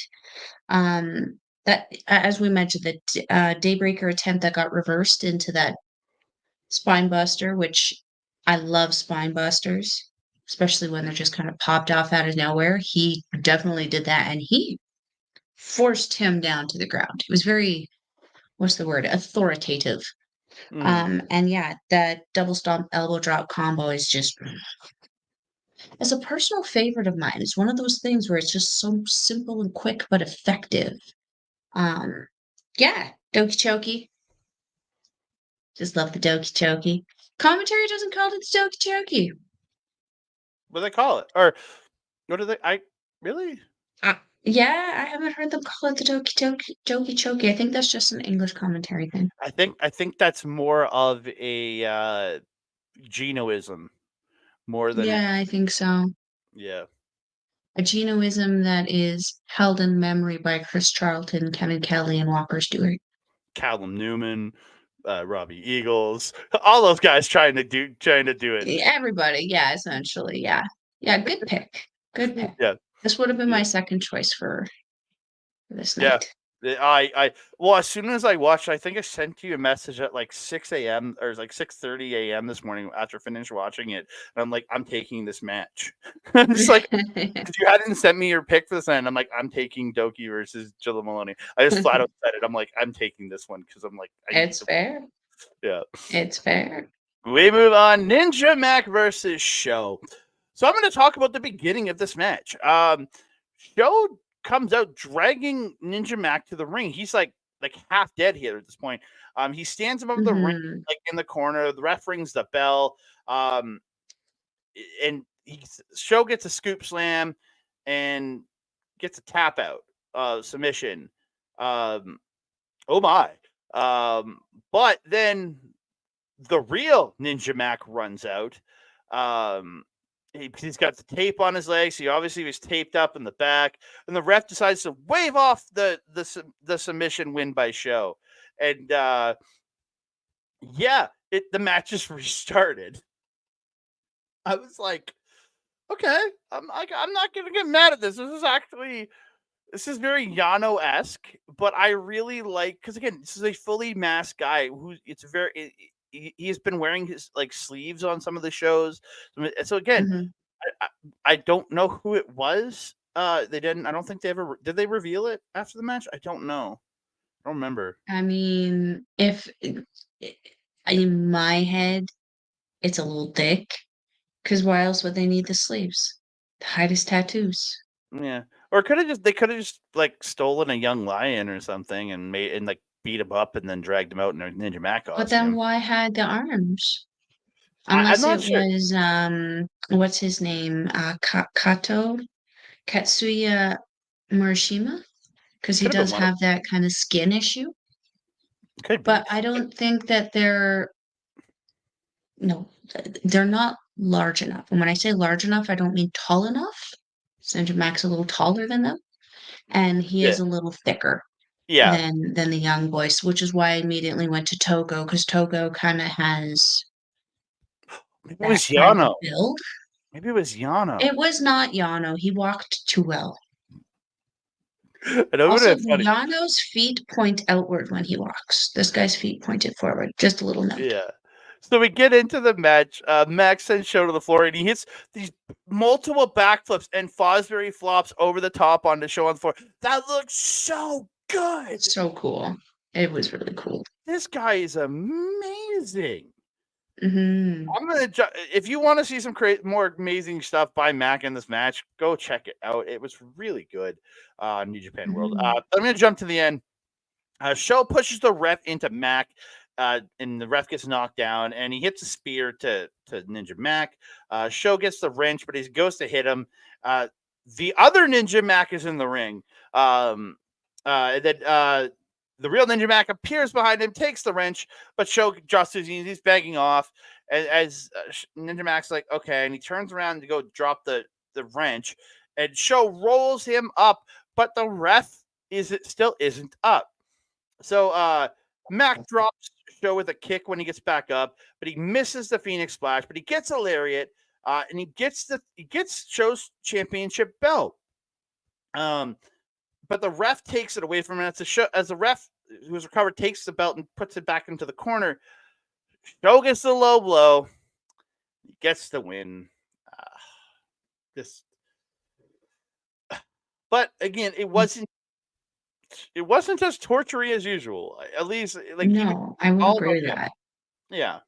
That as we mentioned, the Daybreaker attempt that got reversed into that spine buster, which I love spine busters, especially when they're just kind of popped off out of nowhere. He definitely did that, and he forced him down to the ground. It was very, what's the word, authoritative. Mm-hmm. And yeah, that double stomp elbow drop combo is just It's a personal favorite of mine. It's one of those things where it's just so simple and quick but effective. Um, yeah, Doki Choki. Just love the Doki Choki. Commentary doesn't call it the Doki Choki. What do they call it? Or what do they? I really? Yeah, I haven't heard them call it the Doki Choki. I think that's just an English commentary thing. I think that's more of a Genoism more than Yeah, I think so. yeah. A Genoism that is held in memory by Chris Charlton, Kevin Kelly, and Walker Stewart. Callum Newman, Robbie Eagles, all those guys trying to do it. Everybody, yeah, essentially, yeah. Yeah, good pick. Good pick. Yeah, This would have been yeah, my second choice for this yeah. night. Well, as soon as I watched, I think I sent you a message at like 6 a.m. or like 6:30 a.m. this morning after finished watching it, and I'm like, I'm taking this match. I'm just like, because you hadn't sent me your pick for this night, and I'm like, I'm taking Douki versus Drilla Moloney. I just flat out said it. I'm like, I'm taking this one because I'm like, I need It's to. fair. Yeah. It's fair. We move on. Ninja Mac versus Show. So I'm going to talk about the beginning of this match. Show comes out dragging Ninja Mac to the ring. He's like half dead here at this point. He stands above the ring, Mhm. like in the corner. The ref rings the bell. And Show gets a scoop slam and gets a tap out submission. Oh my. But then the real Ninja Mac runs out. Um, he's got the tape on his legs. He obviously was taped up in the back, and the ref decides to wave off the submission win by Show, and yeah, the match is restarted. I was like, okay, I'm not gonna get mad at this. This is very Yano esque, but I really like because again, this is a fully masked guy who it's very. He has been wearing his like sleeves on some of the shows. So again, Mhm. I don't know who it was. They didn't. I don't think they ever did. They reveal it after the match. I don't know. I don't remember. I mean, if in my head, it's a little thick, because why else would they need the sleeves? To hide his tattoos. Yeah, or could have just they could have just like stolen a young lion or something and made and like beat him up and then dragged him out in a Ninja Mac But then costume. why hide the arms? I'm Unless not it sure. was, what's his name? Kato? Katsuya Murashima? Because he Could have been does one of have that kind of skin issue. could be. But I don't think that no, they're not large enough. And when I say large enough, I don't mean tall enough. Sandra Mack's a little taller than them, and he Yeah, is a little thicker yeah. than the young boys, which is why I immediately went to Togo because Togo kind of has Maybe it that was kind of Yano. build. Maybe it was Yano. It was not Yano. He walked too well. I know it would Also, have been funny. Yano's feet point outward when he walks. This guy's feet pointed forward. Just a little note. Yeah. So we get into the match. Max sends Show to the floor, and he hits these multiple backflips, and Fosbury flops over the top on the Show on the floor. That looks so good. So cool. It was really cool. This guy is amazing. Hmm. I'm gonna. If you want to see some more amazing stuff by Mac in this match, go check it out. It was really good. New Japan World. Hmm. I'm gonna jump to the end. Show pushes the ref into Mac, and the ref gets knocked down, and he hits a spear to Ninja Mac. Show gets the wrench, but he goes to hit him. The other Ninja Mac is in the ring. The real Ninja Mac appears behind him, takes the wrench, but Show drops his knees. He's banging off. As Ninja Mac's like, okay, and he turns around to go drop the wrench, and Show rolls him up, but the ref still isn't up. So Mac drops Show with a kick when he gets back up, but he misses the Phoenix Splash, but he gets a lariat, and he gets Show's championship belt. Um, but the ref takes it away from him. As the ref who's recovered takes the belt and puts it back into the corner. Show gets the low blow, he gets the win. This, but again, it wasn't as tortury as usual. At least like even No, I would all agree about with him. that. Yeah.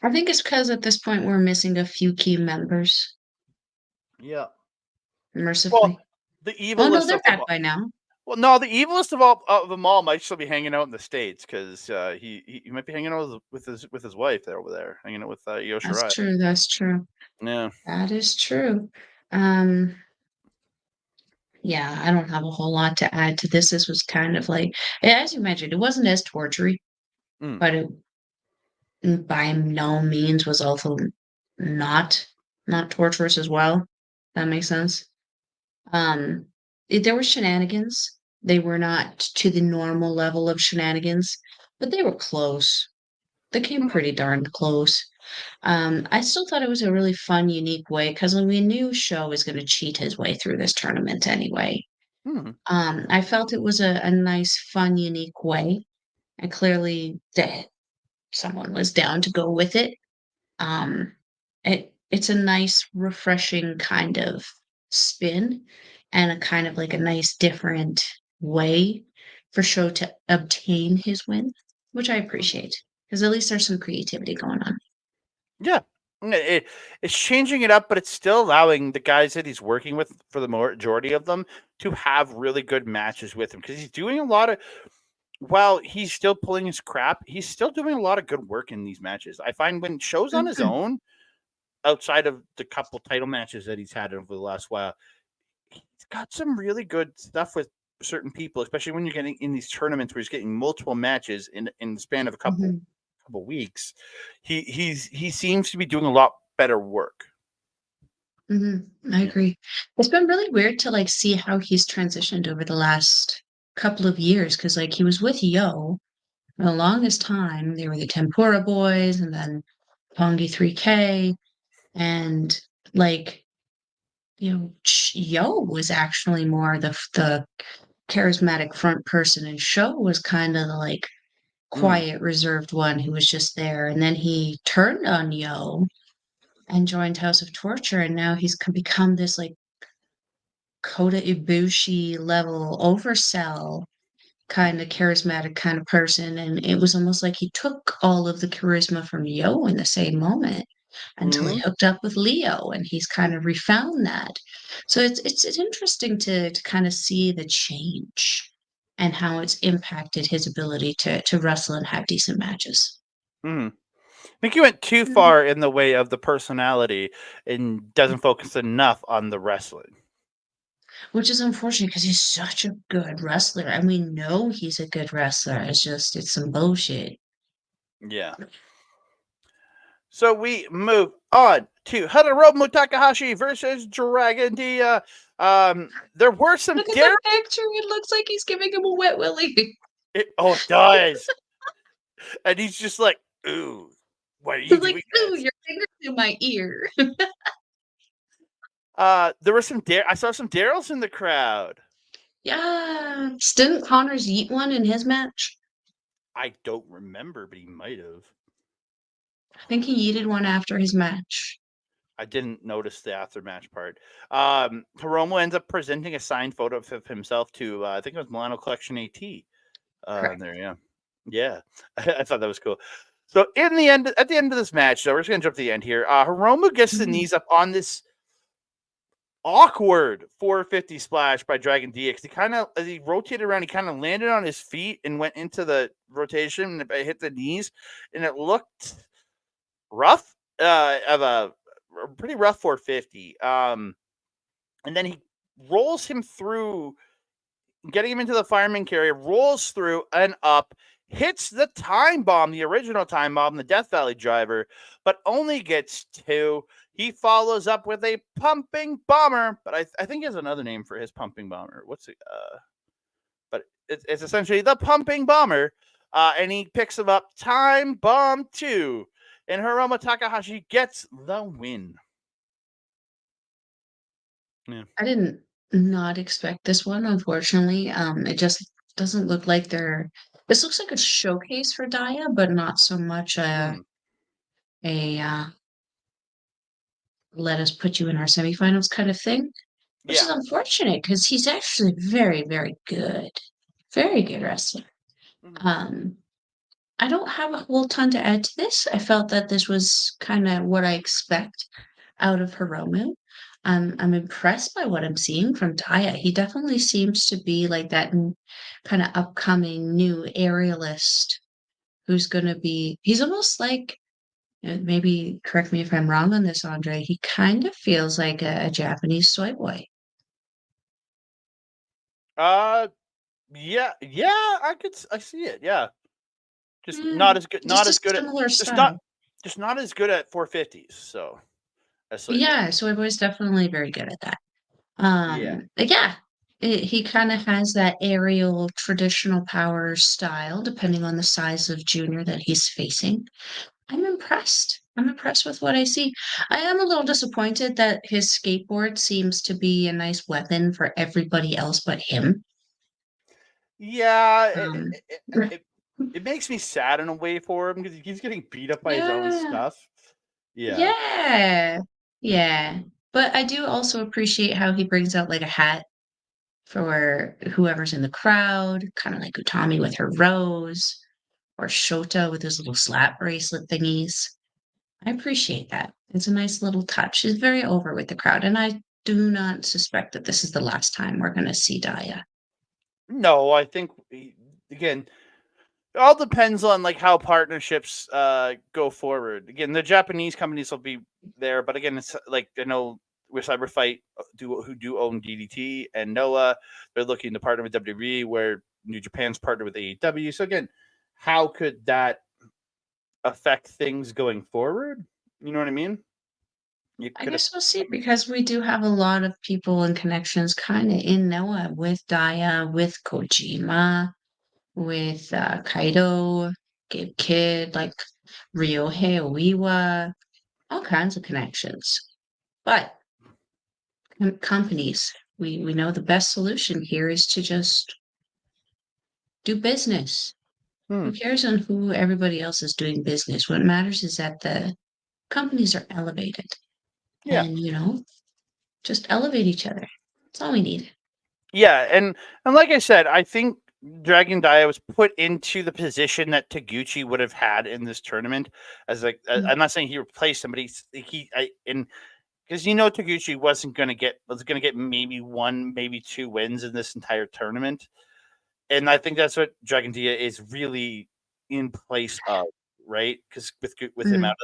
I think it's because at this point we're missing a few key members. Yeah. Well, mercifully. the Oh, no, evilest they're of them back by now. well, no, the evilest of all of them all might still be hanging out in the States because he might be hanging out with his wife there over there, hanging out with Io That's Shirai. true, that's true. Yeah. That is true. Um, yeah, I don't have a whole lot to add to this. This was kind of like, as you mentioned, it wasn't as tortury, Mm, but it by no means was also not not torturous as well. That makes sense. Um, there were shenanigans. They were not to the normal level of shenanigans, but they were close. They came mm, pretty darn close. I still thought it was a really fun, unique way because we knew Sho was going to cheat his way through this tournament anyway. mm, I felt it was a nice, fun, unique way, and clearly that someone was down to go with it. Um, it's a nice, refreshing kind of spin, and a kind of like a nice, different way for Sho to obtain his win, which I mm. appreciate because at least there's some creativity going on. Yeah. It's changing it up, but it's still allowing the guys that he's working with, for the majority of them, to have really good matches with him because he's doing a lot of while he's still pulling his crap, he's still doing a lot of good work in these matches. I find when shows on his Mhm, own, outside of the couple title matches that he's had over the last while, he's got some really good stuff with certain people, especially when you're getting in these tournaments where he's getting multiple matches in the span of a mhm. couple weeks. He seems to be doing a lot better work. Mhm, I Yeah. agree. It's been really weird to, like, see how he's transitioned over the last couple of years because like, he was with Yo for the longest time. They were the Tempura Boys and then Pongi 3K, and, like, Yo was actually more the charismatic front person, and Sho was kinda the, like, Mm, quiet, reserved one who was just there, and then he turned on Yo and joined House of Torture, and now he's become this, like, Kota Ibushi level oversell kind of charismatic kind of person, and it was almost like he took all of the charisma from Yo in the same moment until he mm, hooked up with Leo, and he's kind of refound that. So it's interesting to kind of see the change and how it's impacted his ability to wrestle and have decent matches. mm. I think you went too Mhm. far in the way of the personality and doesn't focus enough on the wrestling. Which is unfortunate because he's such a good wrestler, and we know he's a good wrestler. It's some bullshit. Yeah. So we move on to Hanaromu Takahashi versus Dragon Dia. There were some Look at the dare. picture. It looks like he's giving him a wet willy. Oh, it does, and he's just like, "Ooh, why are you He's like, doing "Ooh, this?" your finger's in my ear." There were some dare. I saw some Daryls in the crowd. Yeah. Didn't Connors eat one in his match? I don't remember, but he might have. I think he yeeted one after his match. I didn't notice the aftermatch part. Hiromu ends up presenting a signed photo of himself to I think it was Milano Collection AT. Correct. There, yeah, yeah. I thought that was cool. So in the end, at the end of this match, so we're just gonna jump to the end here. Hiromu gets the Mhm. knees up on this awkward 450 splash by Dragon DX. He kind of, as he rotated around, he kind of landed on his feet and went into the rotation and it hit the knees, and it looked rough. Of a pretty rough 450. And then he rolls him through, getting him into the fireman carrier, rolls through and up, hits the time bomb, the original time bomb, the Death Valley driver, but only gets two. He follows up with a pumping bomber, but I think he has another name for his pumping bomber. What's it? But it's essentially the pumping bomber, and he picks him up. Time bomb two, and Hiromu Takahashi gets the win. Yeah. I didn't not expect this one, unfortunately. It just doesn't look like they're this looks like a showcase for Daya, but not so much Mm. a let us put you in our semifinals kind of thing, which is Yeah. unfortunate because he's actually very, very good. Very good wrestler. Mhm. Um, I don't have a whole ton to add to this. I felt that this was kind of what I expect out of Hiromu. I'm impressed by what I'm seeing from Taya. He definitely seems to be like that kind of upcoming new aerialist who's going to be. He's almost like, maybe correct me if I'm wrong on this, Andre. He kind of feels like a Japanese soy boy. Uh, yeah, I see it. Yeah, just not Mm, as good, just not a as good at, similar just not, style. just not as good at 450s. So that's Soy Boy. Yeah, soy boy's definitely very good at that. Yeah, But yeah, he kind of has that aerial traditional power style, depending on the size of junior that he's facing. I'm impressed. I'm impressed with what I see. I am a little disappointed that his skateboard seems to be a nice weapon for everybody else but him. yeah. Um, It makes me sad in a way for him because he's getting beat up by his own yeah, stuff. Yeah. yeah, yeah. But I do also appreciate how he brings out like a hat for whoever's in the crowd, kind of like Utami with her rose, or Shota with his little slap bracelet thingies. I appreciate that. It's a nice little touch. She's very over with the crowd, and I do not suspect that this is the last time we're going to see Daya. No, I think again, it all depends on like how partnerships go forward. Again, the Japanese companies will be there, but again, it's like I know with Cyberfight who do own DDT and Noah, they're looking to partner with WWE, where New Japan's partnered with AEW. So again, how could that affect things going forward? You know what I mean? You I could have. guess we'll see because we do have a lot of people and connections kind of in Noah with Daya, with Kojima, with Kaido, Gabe Kid, like Ryohei Oiwa, all kinds of connections. But companies, we know the best solution here is to just do business. Hmm. Who cares on who everybody else is doing business? What matters is that the companies are elevated Yeah. and, just elevate each other. That's all we need. Yeah, and like I said, I think Dragon Dia was put into the position that Taguchi would have had in this tournament. As like, Mm, I'm not saying he replaced him, but and because Taguchi was going to get maybe one, maybe two wins in this entire tournament, and I think that's what Dragon Dia is really in place of, right? Because with him mm, out,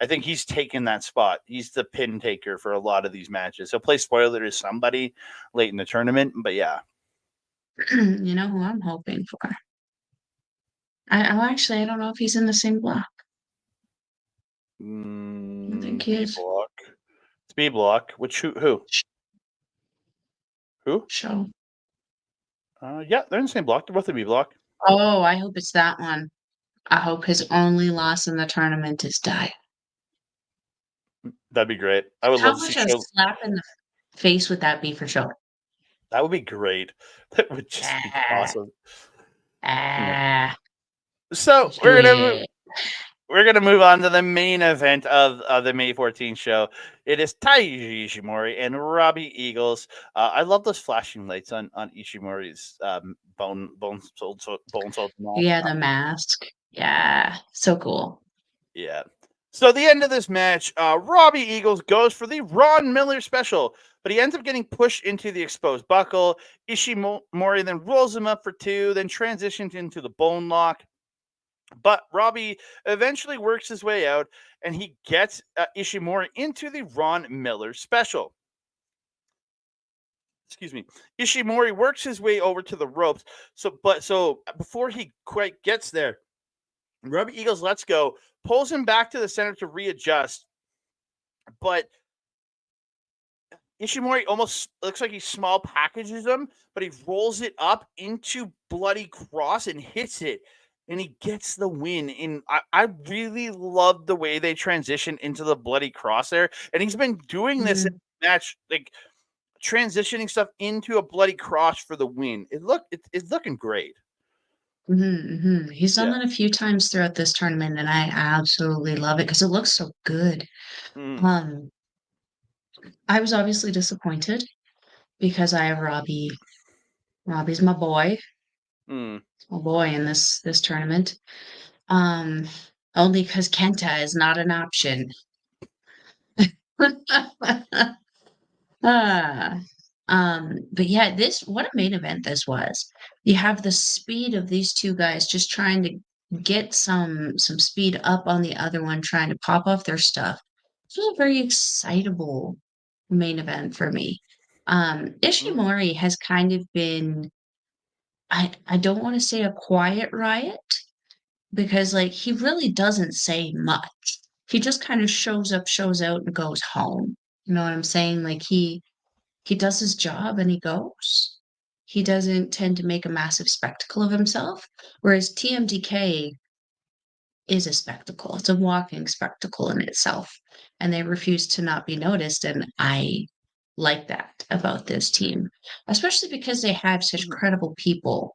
I think he's taken that spot. He's the pin taker for a lot of these matches. He'll play spoiler to somebody late in the tournament, but yeah. you know who I'm hoping for? Actually, I don't know if he's in the same block. I don't think he B is. block. It's B block. Which who? Sh- Who? Show. Yeah, they're in the same block. They're both in B block. Oh, I hope it's that one. I hope his only loss in the tournament is die. That'd be great. I would love How to see much a show. slap in the face would that be for sure? That would be great. That would just be Ah, awesome. Yeah. ah, So let's do it. we're gonna move on to the main event of the May 14th show. It is Taiji Ishimori and Robbie Eagles. I love those flashing lights on Ishimori's bone soul mask. Yeah, the mask. Yeah, so cool. Yeah. So the end of this match, Robbie Eagles goes for the Ron Miller special, but he ends up getting pushed into the exposed buckle. Ishimori then rolls him up for two, then transitions into the bone lock. But Robbie eventually works his way out, and he gets Ishimori into the Ron Miller special. Excuse me. Ishimori works his way over to the ropes. So before he quite gets there, Robbie Eagles lets go, pulls him back to the center to readjust, but Ishimori almost looks like he small packages him, but he rolls it up into Bloody Cross and hits it, and he gets the win. And I really love the way they transition into the Bloody Cross there. And he's been doing this Mhm, match, like transitioning stuff into a Bloody Cross for the win. It's looking great. mhm, mhm. He's done Yeah. that a few times throughout this tournament, and I absolutely love it because it looks so good. Mm, Um, I was obviously disappointed because I have Robbie. Robbie's mm. my boy in this tournament. Um, only because Kenta is not an option. Ah, but yeah, what a main event this was. You have the speed of these two guys just trying to get some speed up on the other one, trying to pop off their stuff. It was a very excitable main event for me. Mm, Ishimori has kind of been, I don't want to say a quiet riot because like he really doesn't say much. He just kind of shows up, shows out, and goes home. You know what I'm saying? Like he does his job and he goes. He doesn't tend to make a massive spectacle of himself, whereas TMDK is a spectacle. It's a walking spectacle in itself, and they refuse to not be noticed. And I like that about this team, especially because they have such mm, credible people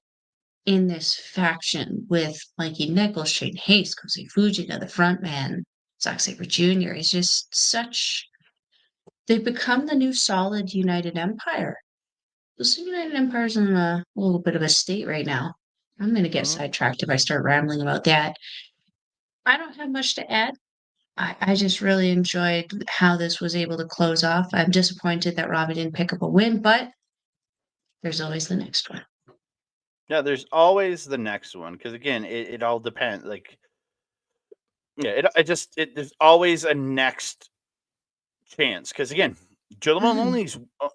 in this faction with Mikey Nichols, Shane Hayes, Kosei Fujita, the front man, Zack Sabre Jr. He's just such. They've become the new solid United Empire. The United Empire's in a little bit of a state right now. I'm going to get mm. sidetracked if I start rambling about that. I don't have much to add. I just really enjoyed how this was able to close off. I'm disappointed that Robbie didn't pick up a win, but there's always the next one. Yeah, there's always the next one because again, it all depends. Like, yeah, there's always a next chance because again, Drilla Mhm. Moloney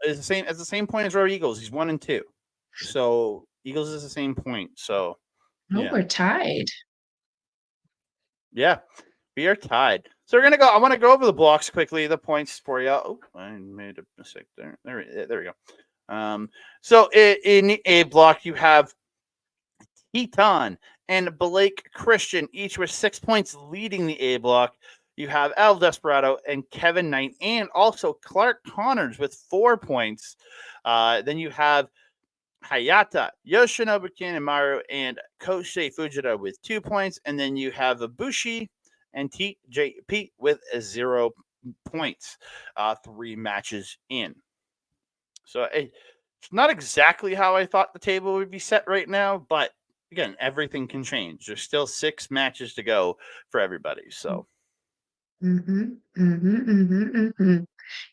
is the same point as Roy Eagles. He's 1-2, so Eagles is the same point. So Oh, yeah, we're tied. yeah, we are tied. So we're gonna go. I want to go over the blocks quickly. The points for you. Oh, I made a mistake there. There we go. So in a block you have Heaton and Blake Christian, each with 6 points leading the A block. You have Al Desperado and Kevin Knight, and also Clark Connors with 4 points. Then you have Hayata, Yoshinobu Kanemaru, and Kosei Fujita with 2 points. And then you have Ibushi and TJP with 0 points, 3 matches in. So it's not exactly how I thought the table would be set right now, but again, everything can change. There's still 6 matches to go for everybody. So Mhm, mhm, mhm, mhm.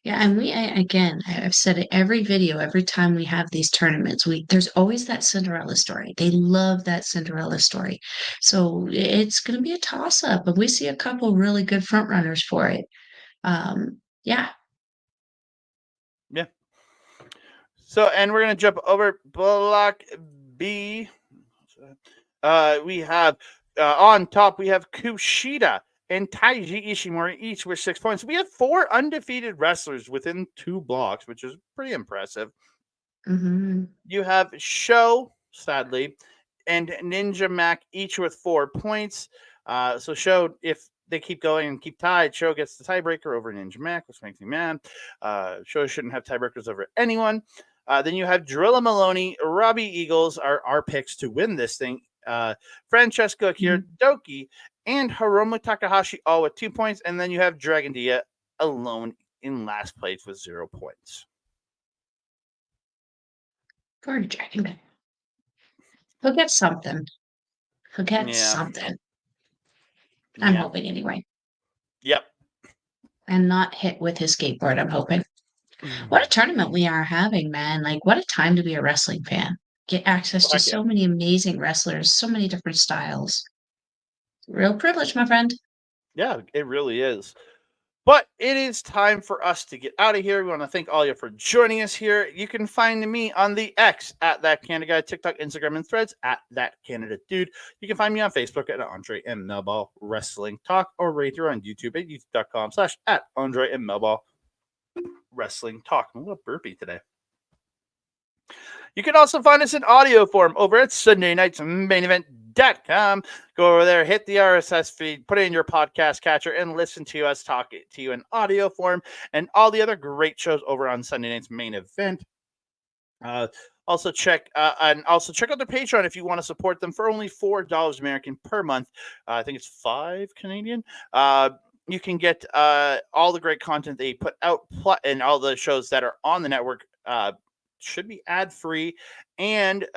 Yeah, and I've said it every video, every time we have these tournaments, there's always that Cinderella story. They love that Cinderella story. So it's going to be a toss up, and we see a couple really good front runners for it. Yeah. yeah. So and we're gonna jump over block B. We have on top we have Kushida and Taiji Ishimori each with 6 points. We have 4 undefeated wrestlers within 2 blocks, which is pretty impressive. Hmm. You have Show, sadly, and Ninja Mac each with 4 points. So Show, if they keep going and keep tied, Show gets the tiebreaker over Ninja Mac, which makes me mad. Show shouldn't have tiebreakers over anyone. Then you have Drilla Moloney, Robbie Eagles are our picks to win this thing. Francesco Akira, Douki, and Hiromu Takahashi all with 2 points. And then you have Dragon Dia alone in last place with 0 points. Poor Dragon. He'll get something. He'll get Yeah. something. I'm Yeah. hoping anyway. Yep. And not hit with his skateboard, I'm hoping. What a tournament we are having, man. Like, what a time to be a wrestling fan. Get access to Heck yeah. so many amazing wrestlers, so many different styles. Real privilege, my friend. Yeah, it really is. But it is time for us to get out of here. We want to thank all of you for joining us here. You can find me on the X at That Canada Guy, TikTok, Instagram, and Threads at That Canada Dude. You can find me on Facebook at Andre and Melball Wrestling Talk, or right here on YouTube at youtube.com/ at Andre and Melball Wrestling Talk. I'm a little burpy today. You can also find us in audio form over at Sunday Night's Main Event.com. Go over there, hit the RSS feed, put it in your podcast catcher, and listen to us talk to you in audio form and all the other great shows over on Sunday Night's Main Event. Uh, also check out their Patreon if you want to support them for only $4 American per month. I think it's 5 Canadian. You can get all the great content they put out and all the shows that are on the network. Should be ad free and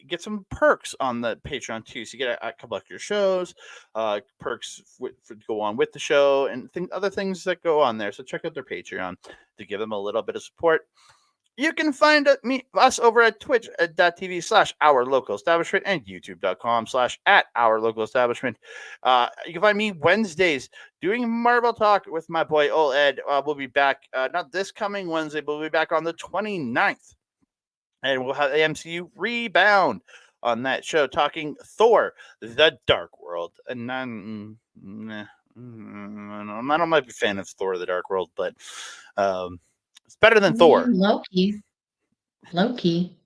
get some perks on the Patreon too. So you get a couple extra shows, perks for go on with the show, and other things that go on there. So check out their Patreon to give them a little bit of support. You can find us over at twitch.tv/ our local establishment and youtube.com/ at our local establishment. You can find me Wednesdays doing Marvel Talk with my boy Ol Ed. We'll be back, not this coming Wednesday, but we'll be back on the 29th. And we'll have the MCU Rebound on that show talking Thor, The Dark World. And I'm not a big fan of Thor, The Dark World, but it's better I than Thor. mean, Loki.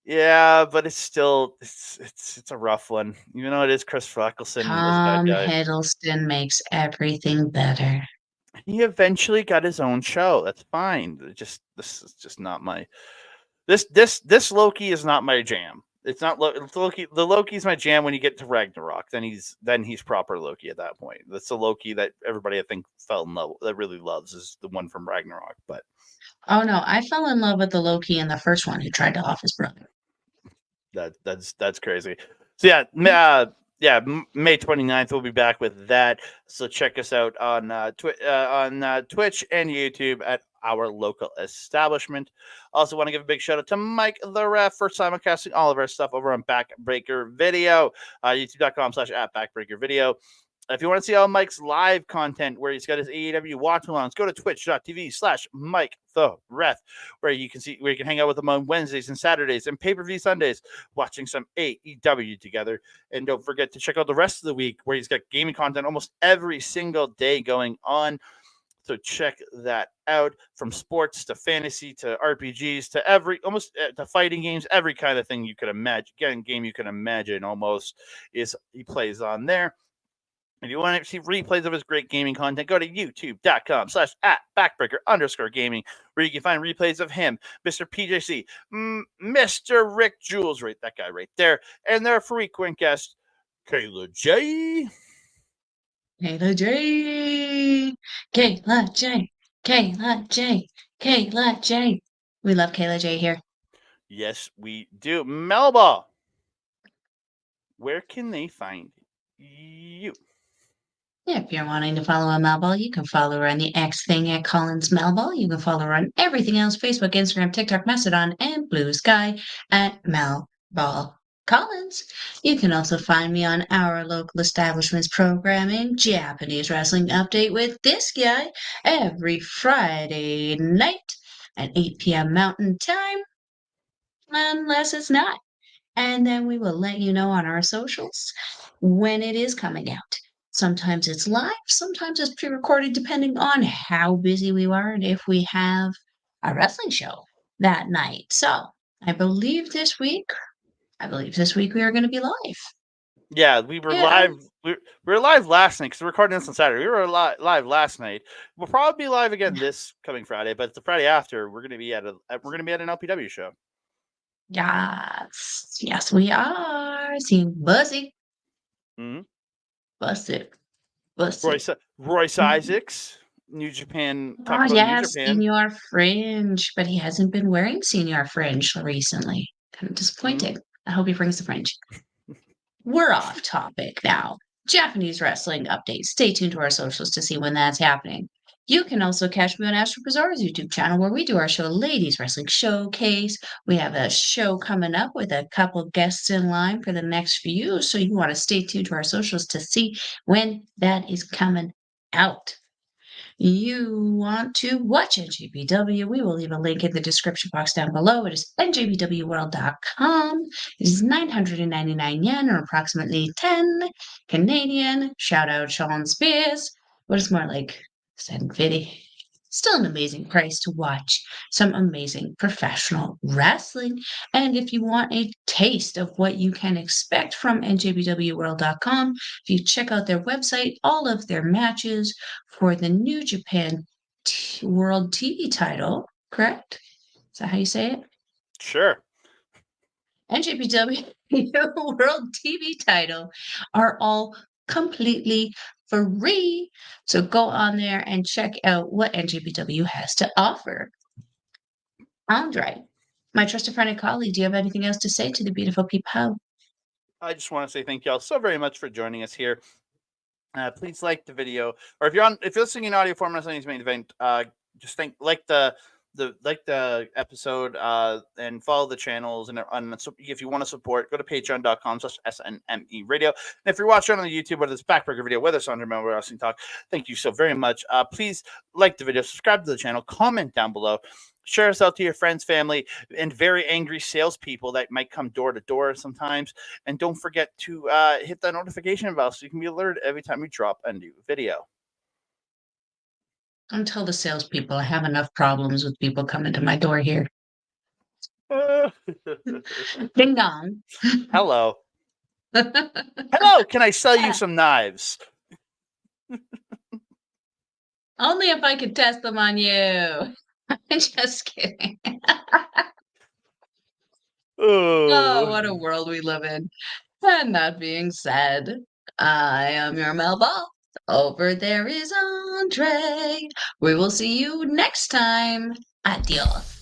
Yeah, but it's still it's a rough one. Even though it is Chris Eccleston as a bad Tom guy, Hiddleston makes everything better. he eventually got his own show. That's fine. This is just not my this Loki is not my jam. It's not Loki. The Loki's my jam when you get to Ragnarok. Then he's proper Loki at that point. That's the Loki that everybody I think fell in love that really loves is the one from Ragnarok. But Oh no, I fell in love with the Loki in the first one who tried to off his brother. that's crazy. So yeah, May 29th we'll be back with that. So check us out on Twitch and YouTube at our local establishment. Also want to give a big shout out to Mike the Ref for simulcasting all of our stuff over on Backbreaker Video, youtube.com/ at Backbreaker Video. If you want to see all Mike's live content where he's got his AEW watch alongs, go to twitch.tv/Mike the Ref, where you can hang out with him on Wednesdays and Saturdays and pay-per-view Sundays, watching some AEW together. And don't forget to check out the rest of the week where he's got gaming content almost every single day going on. So check that out, from sports to fantasy to RPGs to to fighting games, every kind of thing you could imagine. Again, game you can imagine almost is he plays on there. If you want to see replays of his great gaming content, go to youtube.com/at backbreaker_gaming, where you can find replays of him, Mr. PJC, Mr. Rick Jules, right, that guy right there, and their frequent guest, Kayla J. Kayla J. Kayla J. Kayla J. Kayla J. We love Kayla J here. Yes, we do. Melball, where can they find you? If you're wanting to follow a Melball, you can follow her on the X thing at Collins Melball. You can follow her on everything else: Facebook, Instagram, TikTok, Mastodon, and Blue Sky at Melball Collins. You can also find me on our local establishment's programming, Japanese Wrestling Update with this guy, every Friday night at 8 p.m. Mountain Time, unless it's not. And then we will let you know on our socials when it is coming out. Sometimes it's live, sometimes it's pre recorded, depending on how busy we are and if we have a wrestling show that night. So I believe this week we are going to be live. Yeah, we were Yeah. live. We were live last night because we're recording this on Saturday. We were live last night. We'll probably be live again this coming Friday, but the Friday after we're going to be at an LPW show. Yes. Yes, we are. Seeing Buzzy. Mm-hmm. Busted. Busted. Royce Isaacs, New Japan. Oh, Talk about New yeah, Japan. Senior Fringe, but he hasn't been wearing Senior Fringe recently. Kind of disappointed. I hope he brings the fringe. We're off topic now. Japanese wrestling updates. Stay tuned to our socials to see when that's happening. You can also catch me on Astro Bizarre's YouTube channel where we do our show Ladies Wrestling Showcase. We have a show coming up with a couple guests in line for the next few, so you want to stay tuned to our socials to see when that is coming out. You want to watch NJPW, we will leave a link in the description box down below. It is njpwworld.com. It is 999 yen, or approximately 10 Canadian. Shout out Sean Spears. What is more like 750? Still an amazing price to watch some amazing professional wrestling. And if you want a taste of what you can expect from njpwworld.com, if you check out their website, all of their matches for the New Japan World TV title, correct? Is that how you say it? Sure. NJPW World TV title are all completely free. So go on there and check out what NJPW has to offer. Andre, My trusted friend and colleague, do you have anything else to say to the beautiful people? I just want to say thank you all so very much for joining us here. Please like the video, or if you're listening in audio format on this main event, just like the episode, and follow the channels, and if you want to support, go to patreon.com/snme radio. And if you're watching on the YouTube, whether it's backburger video, whether it's under Melball Wrestling Talk, thank you so very much. Please like the video, subscribe to the channel, comment down below. Share us out to your friends, family, and very angry salespeople that might come door to door sometimes. And don't forget to hit the notification bell so you can be alerted every time we drop a new video. Don't tell the salespeople I have enough problems with people coming to my door here. Ding dong. Hello. Hello, can I sell you some knives? Only if I could test them on you. Just kidding. Oh, what a world we live in. And that being said, I am your Melball. Over there is Andre. We will see you next time. Adios.